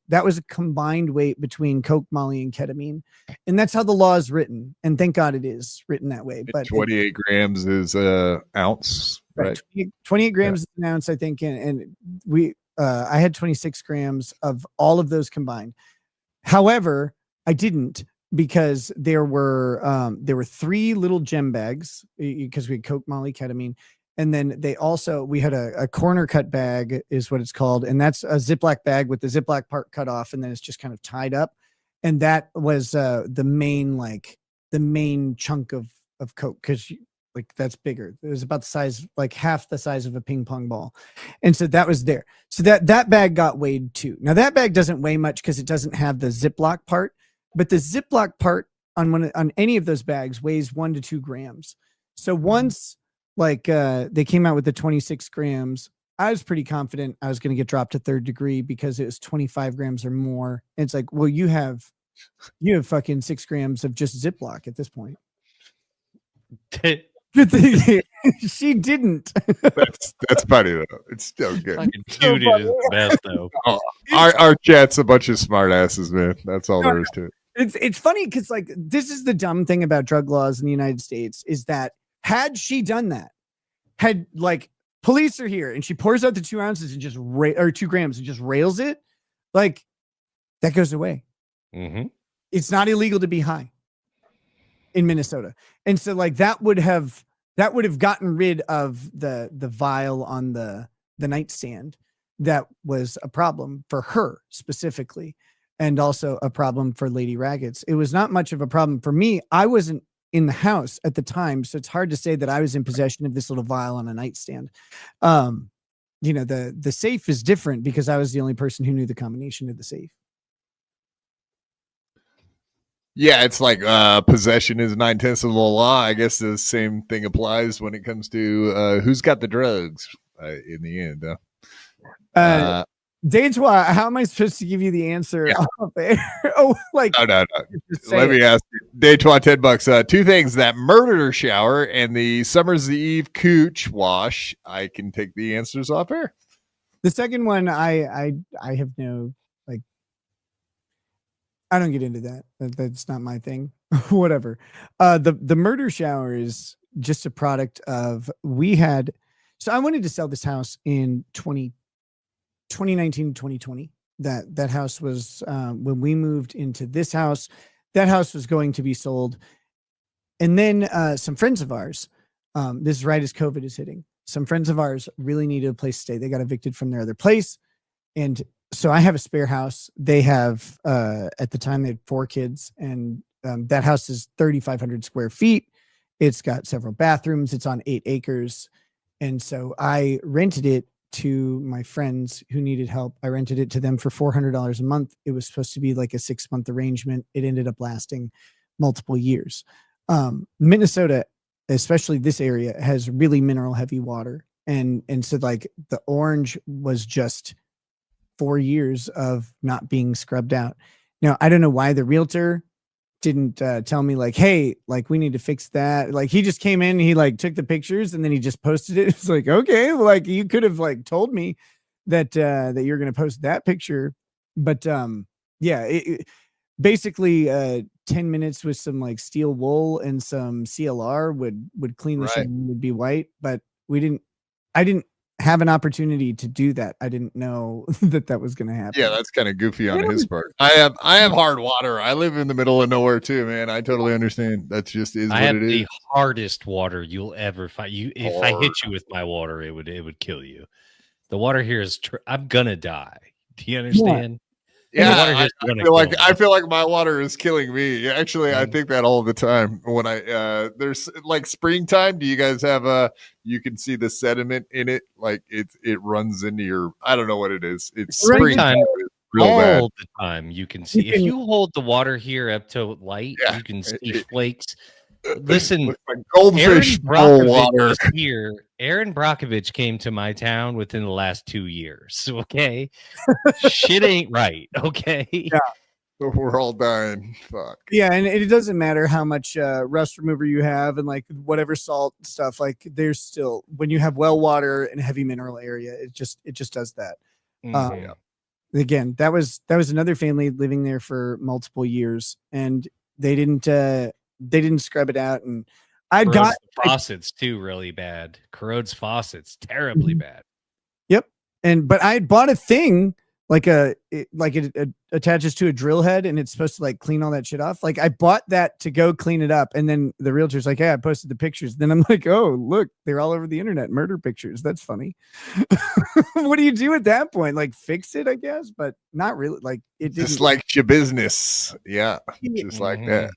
that was a combined weight between coke, molly, and ketamine, and that's how the law is written. And thank God it is written that way. But 28 grams is a ounce, right? 28 grams is an ounce, I think, and I had 26 grams of all of those combined. However, I didn't, because there were 3 little gem bags because we had coke, molly, ketamine. And then we had a corner cut bag is what it's called. And that's a Ziploc bag with the Ziploc part cut off. And then it's just kind of tied up. And that was the main chunk of coke. Cause that's bigger. It was about the size, like half the size of a ping pong ball. And so that was there. So that bag got weighed too. Now that bag doesn't weigh much because it doesn't have the Ziploc part, but the Ziploc part on any of those bags weighs 1 to 2 grams. So once they came out with the 26 grams, I was pretty confident I was going to get dropped to 3rd degree because it was 25 grams or more. And it's like, well, you have fucking 6 grams of just Ziploc at this point. She didn't. That's funny though. It's still good. Fucking dude, it is the best though. Our chat's a bunch of smart asses, man. That's all there is to it. It's funny because this is the dumb thing about drug laws in the United States is that had she done that, had police are here and she pours out the 2 ounces and just or 2 grams and just rails it, that goes away. Mm-hmm. It's not illegal to be high in Minnesota. And so that would have gotten rid of the vial on the nightstand. That was a problem for her specifically, and also a problem for Lady Raggets. It was not much of a problem for me. I wasn't in the house at the time, so it's hard to say that I was in possession of this little vial on a nightstand. The safe is different because I was the only person who knew the combination of the safe. Yeah, it's like possession is 9/10 of the law. I guess the same thing applies when it comes to who's got the drugs in the end. Dejois, how am I supposed to give you the answer? Yeah. No. Let me ask you. Dejois, $10. 2 things: that murder shower and the Summer's Eve cooch wash. I can take the answers off air. The second one, I have no I don't get into that. That's not my thing. Whatever. The murder shower is just a product of so I wanted to sell this house in 2019, 2020. That house was when we moved into this house, that house was going to be sold. And then some friends of ours, this is right as COVID is hitting, some friends of ours really needed a place to stay. They got evicted from their other place. And so I have a spare house. They have, at the time they had 4 kids, and that house is 3,500 square feet. It's got several bathrooms. It's on 8 acres. And so I rented it to my friends who needed help. I rented it to them for $400 a month. It was supposed to be like a 6-month arrangement. It ended up lasting multiple years. Minnesota, especially this area, has really mineral heavy water. And so the orange was just 4 years of not being scrubbed out. Now, I don't know why the realtor didn't tell me hey, we need to fix that. He just came in, he took the pictures and then he just posted it. It's okay, you could have told me that you're going to post that picture. But basically 10 minutes with some steel wool and some CLR would clean the shit and would be white. But I didn't have an opportunity to do that. I didn't know that was going to happen. Yeah, that's kind of goofy on his part. I have hard water. I live in the middle of nowhere too, man. I totally understand. That's just is I what have it the is. hardest water you'll ever find. If I hit you with my water, it would kill you. The water here is I'm gonna die. Do you understand? Yeah, I feel like my water is killing me. Actually, I think that all the time when there's springtime. Do you guys have you can see the sediment in it? It runs into your, I don't know what it is. It's springtime. All the time you can see. If you hold the water here up to light, you can see flakes. Listen, goldfish bowl water here. Aaron Brockovich came to my town within the last 2 years. Okay, shit ain't right. Okay, yeah. We're all dying. Fuck. Yeah, and it doesn't matter how much rust remover you have and like whatever salt stuff. Like there's still when you have well water and heavy mineral area, it just does that. Again, that was another family living there for multiple years, and they didn't scrub it out. And I got faucets too really bad. Corrodes faucets terribly bad. Yep, but I had bought a thing. Like it attaches to a drill head and it's supposed to like clean all that shit off. Like I bought that to go clean it up. And then the realtor's like, yeah, I posted the pictures. Then I'm like, oh, look, they're all over the internet. Murder pictures. That's funny. What do you do at that point? Like fix it, I guess, but not really. Like it just like your business. Yeah. Just like that.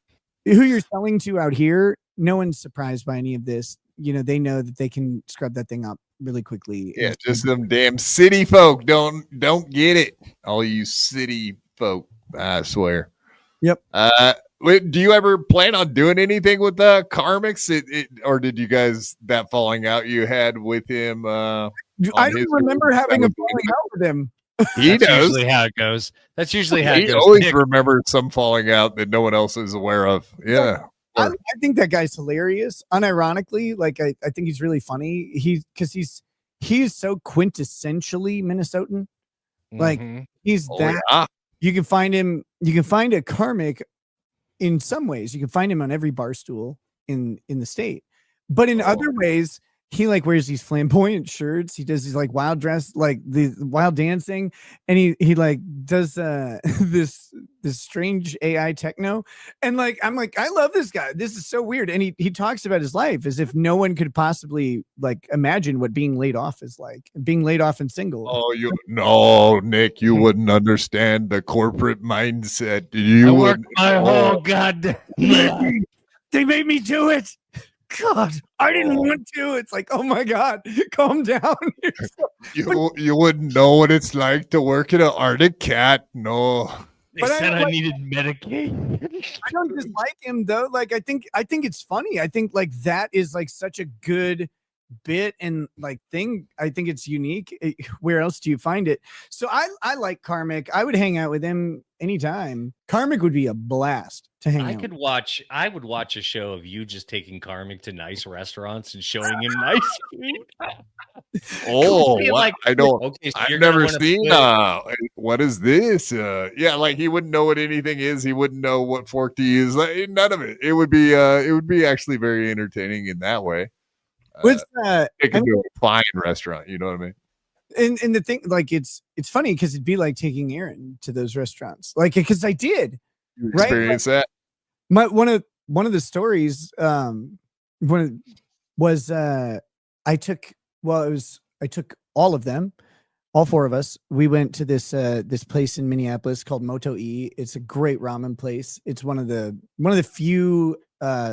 Who you're selling to out here, no one's surprised by any of this. You know, they know that they can scrub that thing up really quickly. Yeah, just them damn city folk don't get it. All you city folk, I swear. Yep. Do you ever plan on doing anything with Karmix? Or did you guys that falling out you had with him? I don't remember having a falling out with him. He That's does. Usually how it goes. That's usually how it goes. He always remembers some falling out that no one else is aware of. Yeah. I think that guy's hilarious. Unironically, like I think he's really funny. He's so quintessentially Minnesotan. Like he's that. Yeah. You can find him. You can find a karmic in some ways. You can find him on every bar stool in the state, but in other ways, he like wears these flamboyant shirts. He does these like wild dress, like the wild dancing, and he like does this strange AI techno. And like I'm like, I love this guy. This is so weird. And he talks about his life as if no one could possibly like imagine what being laid off is like, being laid off and single. Oh, Nick, you wouldn't understand the corporate mindset. I worked my whole goddamn. They made me do it. God, I didn't want to. It's like, oh my God, calm down. You wouldn't know what it's like to work at an Arctic Cat. No. They said I needed medication. I don't dislike him though. Like I think it's funny. I think like that is like such a good bit and like thing. I think it's unique. Where else do you find it? So I like Karmic. I would hang out with him anytime. Karmic would be a blast to hang out. I would watch a show of you just taking Karmic to nice restaurants and showing him nice food. Like I don't. Okay, so I've never seen. What is this? Yeah, like he wouldn't know what anything is. He wouldn't know what fork to use. Like, none of it. It would be actually very entertaining in that way. With take him to a fine restaurant, you know what I mean? And the thing, like it's funny because it'd be like taking Aaron to those restaurants, like because I did experience that. One of the stories, I took all of them, all four of us. We went to this place in Minneapolis called Moto E. It's a great ramen place. It's one of the few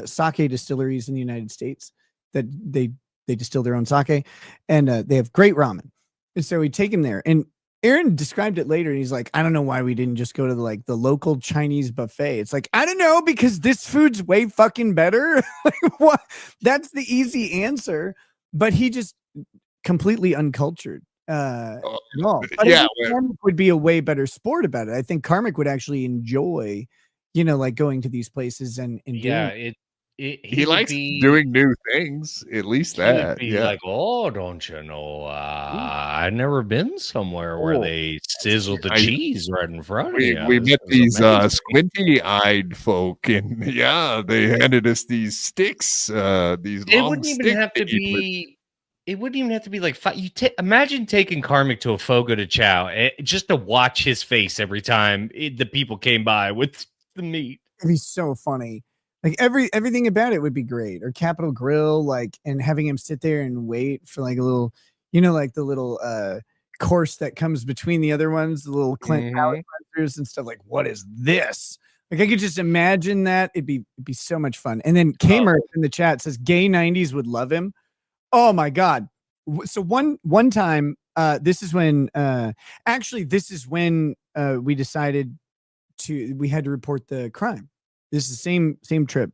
sake distilleries in the United States that they distill their own sake, and they have great ramen. And so we take him there, and Aaron described it later, and he's like, I don't know why we didn't just go to the local Chinese buffet. It's like, I don't know, because this food's way fucking better. Like, what? That's the easy answer. But he just completely uncultured. No, but yeah, Karmic would be a way better sport about it. I think Karmic would actually enjoy, like going to these places and he likes doing new things. At least that. Yeah. Like, oh, don't you know? I've never been somewhere where they sizzle the cheese right in front of you. We met these squinty-eyed folk, and yeah, they handed us these sticks. These it wouldn't even have to be. It wouldn't even have to be like imagine taking Karmic to a Fogo de Chao just to watch his face every time the people came by with the meat. It'd be so funny. Like everything about it would be great. Or Capitol Grill, like, and having him sit there and wait for like a little, like the little course that comes between the other ones, the little Clint palate cleansers and stuff. Like, what is this? Like, I could just imagine that. It'd be so much fun. And then Kamer in the chat says gay 90s would love him. Oh my God. So one time, this is when we decided we had to report the crime. This is the same trip.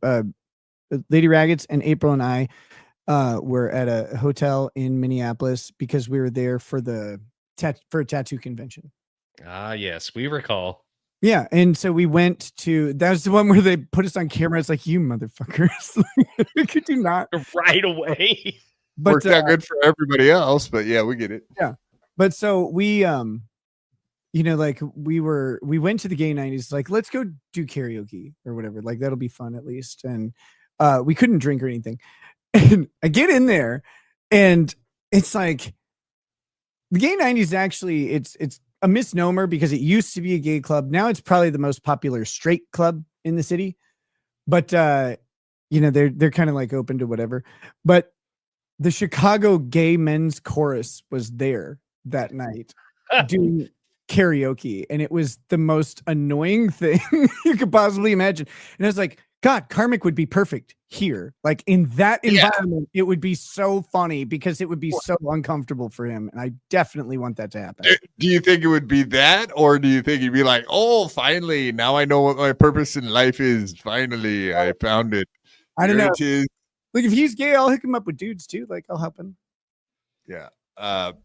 Lady Raggets and April and I were at a hotel in Minneapolis because we were there for a tattoo convention. Ah, yes, we recall. Yeah, and so we went to. That was the one where they put us on camera. It's like, you motherfuckers, could you not? Right away. But Worked out good for everybody else, but yeah, we get it. yeah, but so we like we went to the gay 90s, like, let's go do karaoke or whatever, like that'll be fun at least. And we couldn't drink or anything. And I get in there and it's like the gay 90s actually it's a misnomer because it used to be a gay club. Now it's probably the most popular straight club in the city. But they're kind of like open to whatever. But the Chicago Gay Men's Chorus was there that night doing karaoke, and it was the most annoying thing you could possibly imagine. And I was like, God, Karmic would be perfect here. Like in that environment, it would be so funny because it would be so uncomfortable for him. And I definitely want that to happen. Do you think it would be that, or do you think he'd be like, oh, finally, now I know what my purpose in life is. Finally, I found it. I don't Here know. it is. Like if he's gay, I'll hook him up with dudes too. Like I'll help him. Yeah. The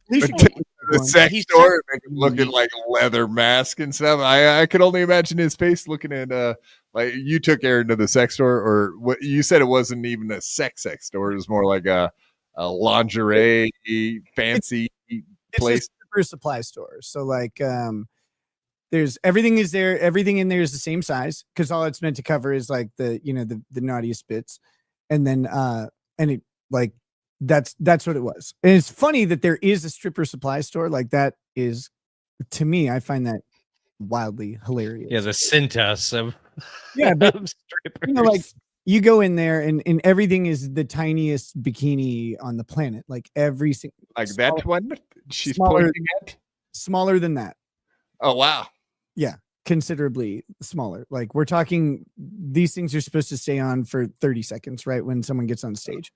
sex store, make him looking like leather mask and stuff. I could only imagine his face looking at like you took Aaron to the sex store, or what you said it wasn't even a sex store. It was more like a lingerie fancy place. It's a super supply store. So like there's everything is there. Everything in there is the same size because all it's meant to cover is like the naughtiest bits. And then and it like that's what it was. And it's funny that there is a stripper supply store. Like that is, to me, I find that wildly hilarious. Yeah, the Cintas of but strippers. like you go in there and everything is the tiniest bikini on the planet. Like every single, like that one she's smaller, pointing at. Smaller than that. Oh wow. Yeah, considerably smaller. Like we're talking, these things are supposed to stay on for 30 seconds, right? When someone gets on stage.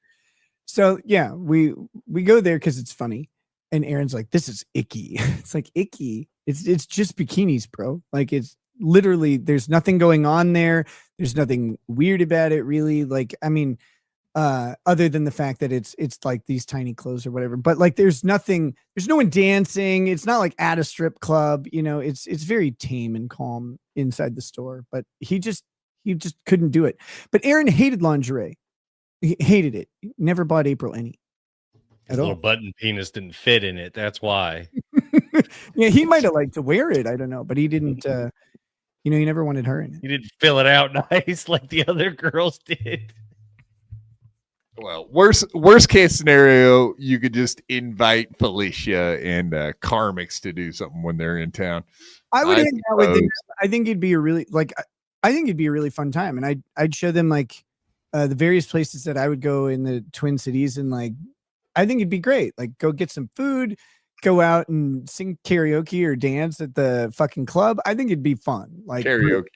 So yeah, we go there because it's funny. And Aaron's like, this is icky. It's like icky. It's just bikinis, bro. Like it's literally, there's nothing going on there. There's nothing weird about it, really. Like, I mean, other than the fact that it's like these tiny clothes or whatever, but like there's no one dancing. It's not like at a strip club, it's very tame and calm inside the store, but he just couldn't do it. But Aaron hated lingerie. He hated it. He never bought April any. His little button penis didn't fit in it. That's why. Yeah, he might have liked to wear it. I don't know, but he didn't. He never wanted her in it. He didn't fill it out nice like the other girls did. Well, worst case scenario, you could just invite Felicia and Karmics to do something when they're in town. I would hang out with them. I think it'd be a really fun time, and I'd show them like the various places that I would go in the Twin Cities, and like I think it'd be great. Like go get some food, go out and sing karaoke or dance at the fucking club. I think it'd be fun. Like karaoke.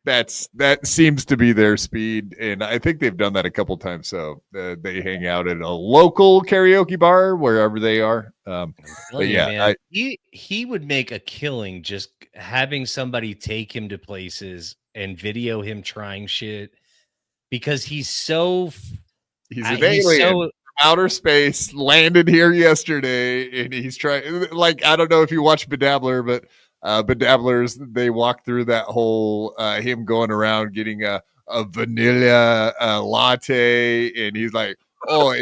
That seems to be their speed, and I think they've done that a couple times. So they hang out at a local karaoke bar wherever they are. But yeah, he would make a killing just having somebody take him to places and video him trying shit because he's an alien from outer space, landed here yesterday, and he's trying. Like I don't know if you watch Bedabbler, but. Bedablers, they walk through that whole him going around getting a vanilla latte, and he's like, "Oh,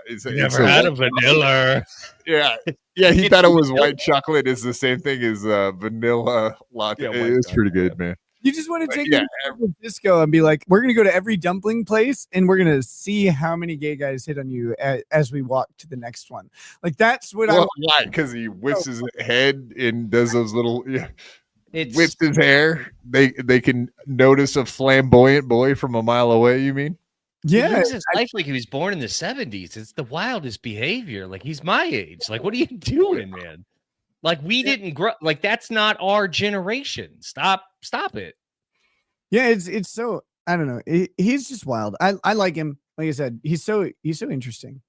it's never had a vanilla." Yeah, he thought it was white chocolate. Is the same thing as vanilla latte. It's pretty good, man. You just want to take them to disco and be like, we're going to go to every dumpling place and we're going to see how many gay guys hit on you as we walk to the next one. Like, that's what why? Because he whips his head and does those little, whips his hair. They can notice a flamboyant boy from a mile away, you mean? Yeah. He lives his life like he was born in the 70s. It's the wildest behavior. Like, he's my age. Like, what are you doing, man? Like we didn't grow. Like that's not our generation. Stop it. Yeah, it's so I don't know. He's just wild. I like him. Like I said, he's so interesting.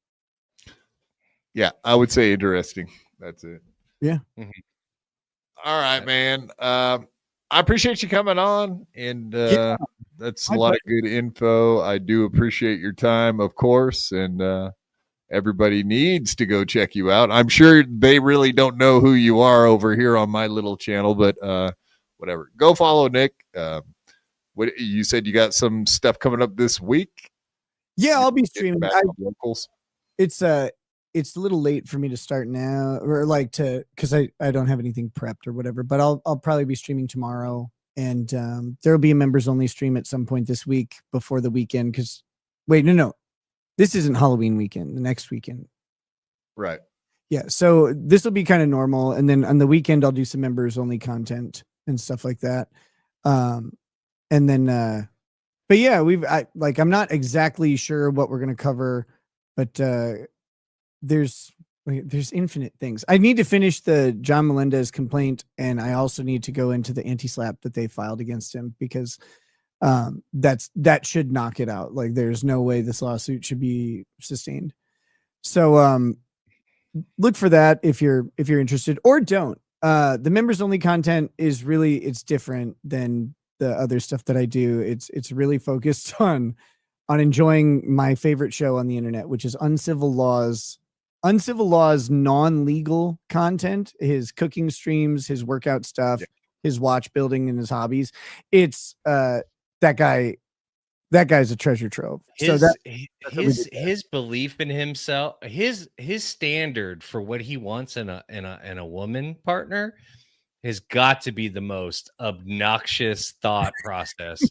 Yeah, I would say interesting. That's it. Yeah. Mm-hmm. All right, man. I appreciate you coming on, and that's a lot of good info. I do appreciate your time, of course, and everybody needs to go check you out. I'm sure they really don't know who you are over here on my little channel, but whatever. Go follow Nick. What you said, you got some stuff coming up this week? Yeah, I'll be streaming. Locals. It's a little late for me to start now, or like because I don't have anything prepped or whatever. But I'll probably be streaming tomorrow, and there'll be a members only stream at some point this week before the weekend. Because no, this isn't Halloween weekend. The next weekend, right? Yeah. So this will be kind of normal, and then on the weekend I'll do some members only content and stuff like that. And then, but yeah, I'm not exactly sure what we're gonna cover, but there's infinite things. I need to finish the John Melendez complaint, and I also need to go into the anti-slap that they filed against him, because that should knock it out. Like, there's no way this lawsuit should be sustained. So look for that if you're interested, or don't. The members only content is really, it's different than the other stuff that I do. It's really focused on enjoying my favorite show on the internet, which is Uncivil Law's non-legal content, his cooking streams, his workout stuff, his watch building, and his hobbies. It's that guy's a treasure trove. His belief in himself, his standard for what he wants in a woman partner has got to be the most obnoxious thought process.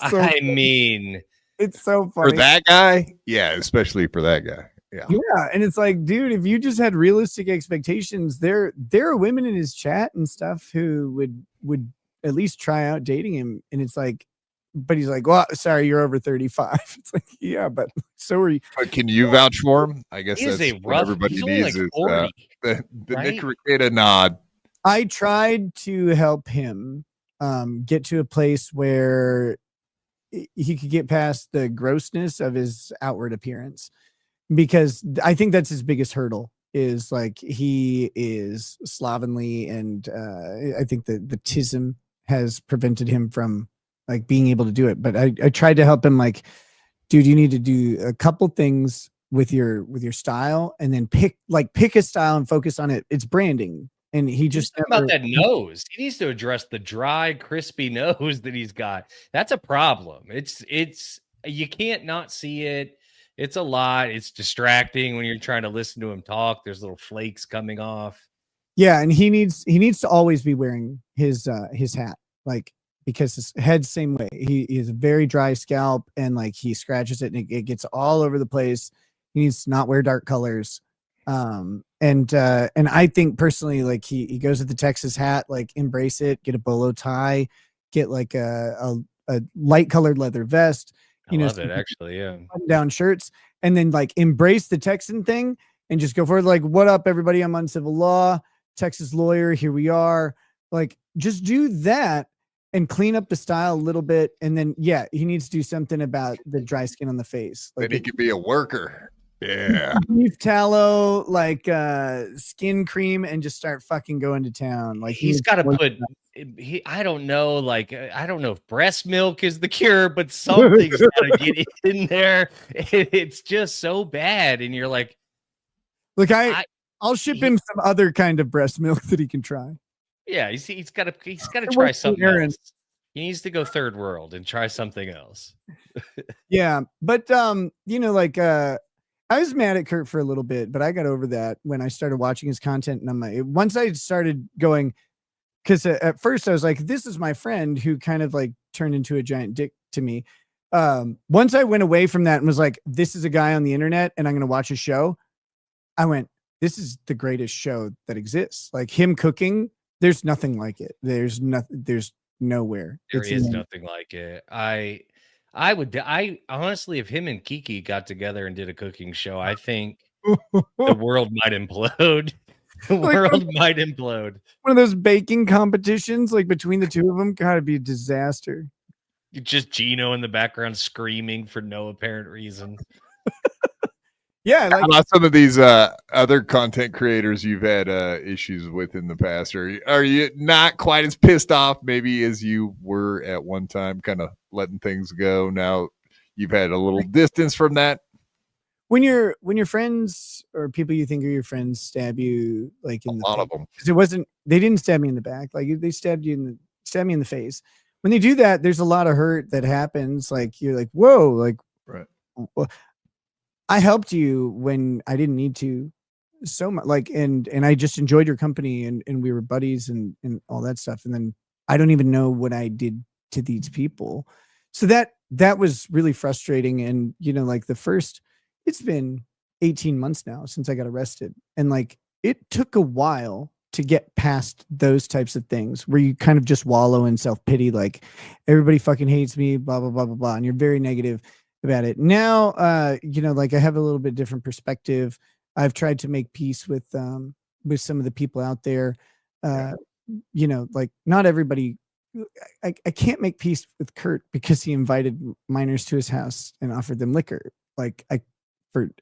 I mean, it's so funny for that guy. Yeah, especially for that guy. Yeah. And it's like, dude, if you just had realistic expectations, there are women in his chat and stuff who would at least try out dating him. And it's like, but he's like, well, sorry, you're over 35. It's like, yeah, but so are you. But can you vouch for him? I guess that's what everybody he's needs, like is 40, the right? Nick Rekieta nod. I tried to help him get to a place where he could get past the grossness of his outward appearance, because I think that's his biggest hurdle, is like, he is slovenly, and I think the tism has prevented him from like being able to do it. But I tried to help him, like, dude, you need to do a couple things with your style, and then pick a style and focus on it. It's branding. And he just about that nose. He needs to address the dry, crispy nose that he's got. That's a problem. It's you can't not see it. It's a lot. It's distracting when you're trying to listen to him talk. There's little flakes coming off. Yeah, and he needs to always be wearing his hat, like, because his head's same way. He has a very dry scalp, and like, he scratches it and it gets all over the place. He needs to not wear dark colors. And I think personally, like, he goes with the Texas hat, like, embrace it, get a bolo tie, get like a light colored leather vest. I love it, actually. Yeah. Down shirts, and then like embrace the Texan thing and just go for it. Like, what up, everybody? I'm Uncivil Law, Texas lawyer. Here we are. Like, just do that and clean up the style a little bit. And then, yeah, he needs to do something about the dry skin on the face. Like, then he could be a worker. Yeah. Beef tallow, like skin cream, and just start fucking going to town. Like, he's got to put. I don't know. Like, I don't know if breast milk is the cure, but something's got to get in there. It's just so bad, and you're like, look, I'll ship him some other kind of breast milk that he can try. Yeah, he's got to try something else. He needs to go third world and try something else. Yeah, but like I was mad at Kurt for a little bit, but I got over that when I started watching his content. And I'm like, once I started going, because at first I was like, this is my friend who kind of like turned into a giant dick to me. Once I went away from that and was like, this is a guy on the internet and I'm going to watch his show, I went, this is the greatest show that exists. Like, him cooking, there's nothing like it. There's nothing. There's nowhere. There is nothing like it. I honestly, if him and Kiki got together and did a cooking show, I think the world might implode. The world might implode. One of those baking competitions, like, between the two of them, gotta be a disaster. Just Gino in the background screaming for no apparent reason. Yeah, like, how about some of these other content creators you've had issues with in the past? Are you not quite as pissed off maybe as you were at one time, kind of letting things go? Now you've had a little distance from that. When your friends or people you think are your friends stab you, like, in a lot of them, because they didn't stab me in the back, like, they stabbed you in the stab me in the face. When they do that, there's a lot of hurt that happens. Like you're like, whoa, like Right. I helped you when I didn't need to so much. Like, and I just enjoyed your company and we were buddies and all that stuff. And then I don't even know what I did to these people. So that was really frustrating. And, you know, like it's been 18 months now since I got arrested. And like, it took a while to get past those types of things where you kind of just wallow in self-pity, like everybody fucking hates me, blah, blah, blah, blah, blah. And you're very negative about it. Now, you know, like I have a little bit different perspective. I've tried to make peace with some of the people out there. You know, like not everybody, I can't make peace with Kurt because he invited minors to his house and offered them liquor. Like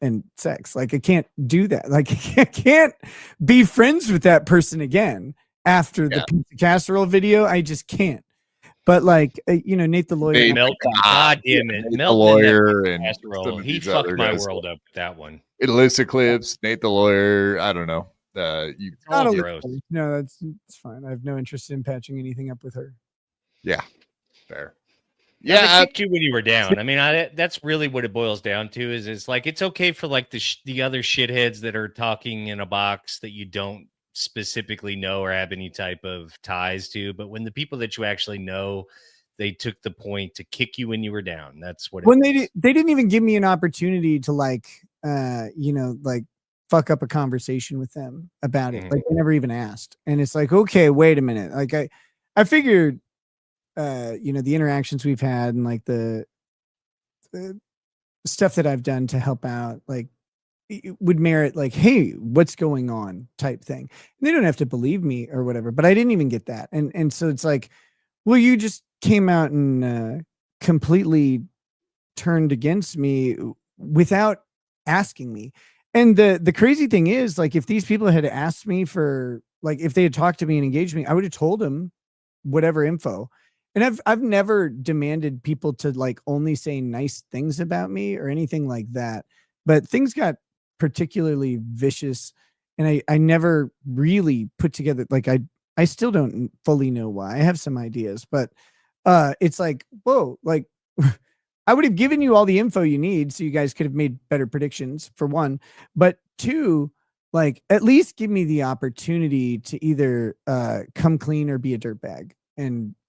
and sex. Like I can't do that. Like I can't be friends with that person again after the pizza casserole video. I just can't. But like, you know, Nate the lawyer. God damn it. Nate the lawyer and he fucked my world up with that one. Illicit clips, Nate the lawyer. I don't know. Gross. No, that's fine. I have no interest in patching anything up with her. Yeah, fair. Yeah, I kicked you when you were down. I mean, that's really what it boils down to. Is it's like it's okay for like the other shitheads that are talking in a box that you don't specifically know or have any type of ties to, but when the people that you actually know, they took the point to kick you when you were down. That's what. They didn't even give me an opportunity to like, you know, like fuck up a conversation with them about it. Like they never even asked, and it's like, okay, wait a minute. Like I figured. You know, the interactions we've had and like the stuff that I've done to help out, like it would merit like, hey, what's going on type thing. And they don't have to believe me or whatever, but I didn't even get that. And so it's like, well, you just came out and completely turned against me without asking me. And the crazy thing is, like, if these people had asked me for, like, if they had talked to me and engaged me, I would have told them whatever info. And I've never demanded people to like only say nice things about me or anything like that. But things got particularly vicious, and I never really put together, like I still don't fully know why. I have some ideas, but it's like, whoa, like I would have given you all the info you need so you guys could have made better predictions, for one. But two, like at least give me the opportunity to either come clean or be a dirtbag.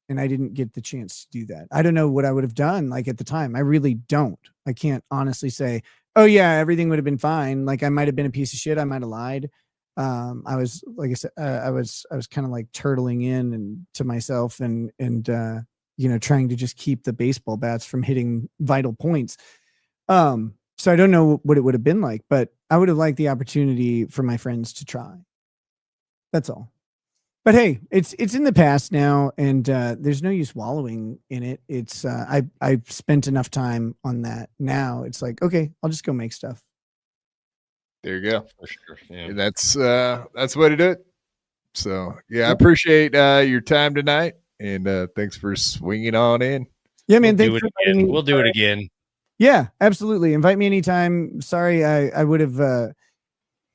And I didn't get the chance to do that. I don't know what I would have done like at the time. I really don't. I can't honestly say, oh yeah, everything would have been fine. Like I might have been a piece of shit. I might have lied. I was, like I said, I was kind of like turtling in and to myself and you know, trying to just keep the baseball bats from hitting vital points. So I don't know what it would have been like, but I would have liked the opportunity for my friends to try. That's all. But hey, it's in the past now, and there's no use wallowing in it. It's I've spent enough time on that. Now it's like, okay, I'll just go make stuff. There you go. For sure. Yeah. And that's the way to do it. So yeah, I appreciate your time tonight, and thanks for swinging on in. Yeah, man. We'll do it again. Yeah, absolutely. Invite me anytime. Sorry, I would have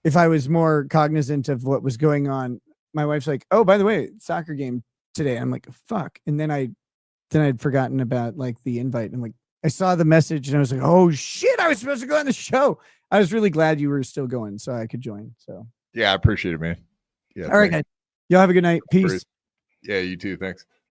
if I was more cognizant of what was going on. My wife's like, oh, by the way, soccer game today. I'm like, fuck. And then I'd forgotten about like the invite. And like, I saw the message and I was like, oh shit, I was supposed to go on the show. I was really glad you were still going so I could join. So yeah, I appreciate it, man. Yeah. All right, guys. Y'all have a good night. Peace. Yeah, you too. Thanks.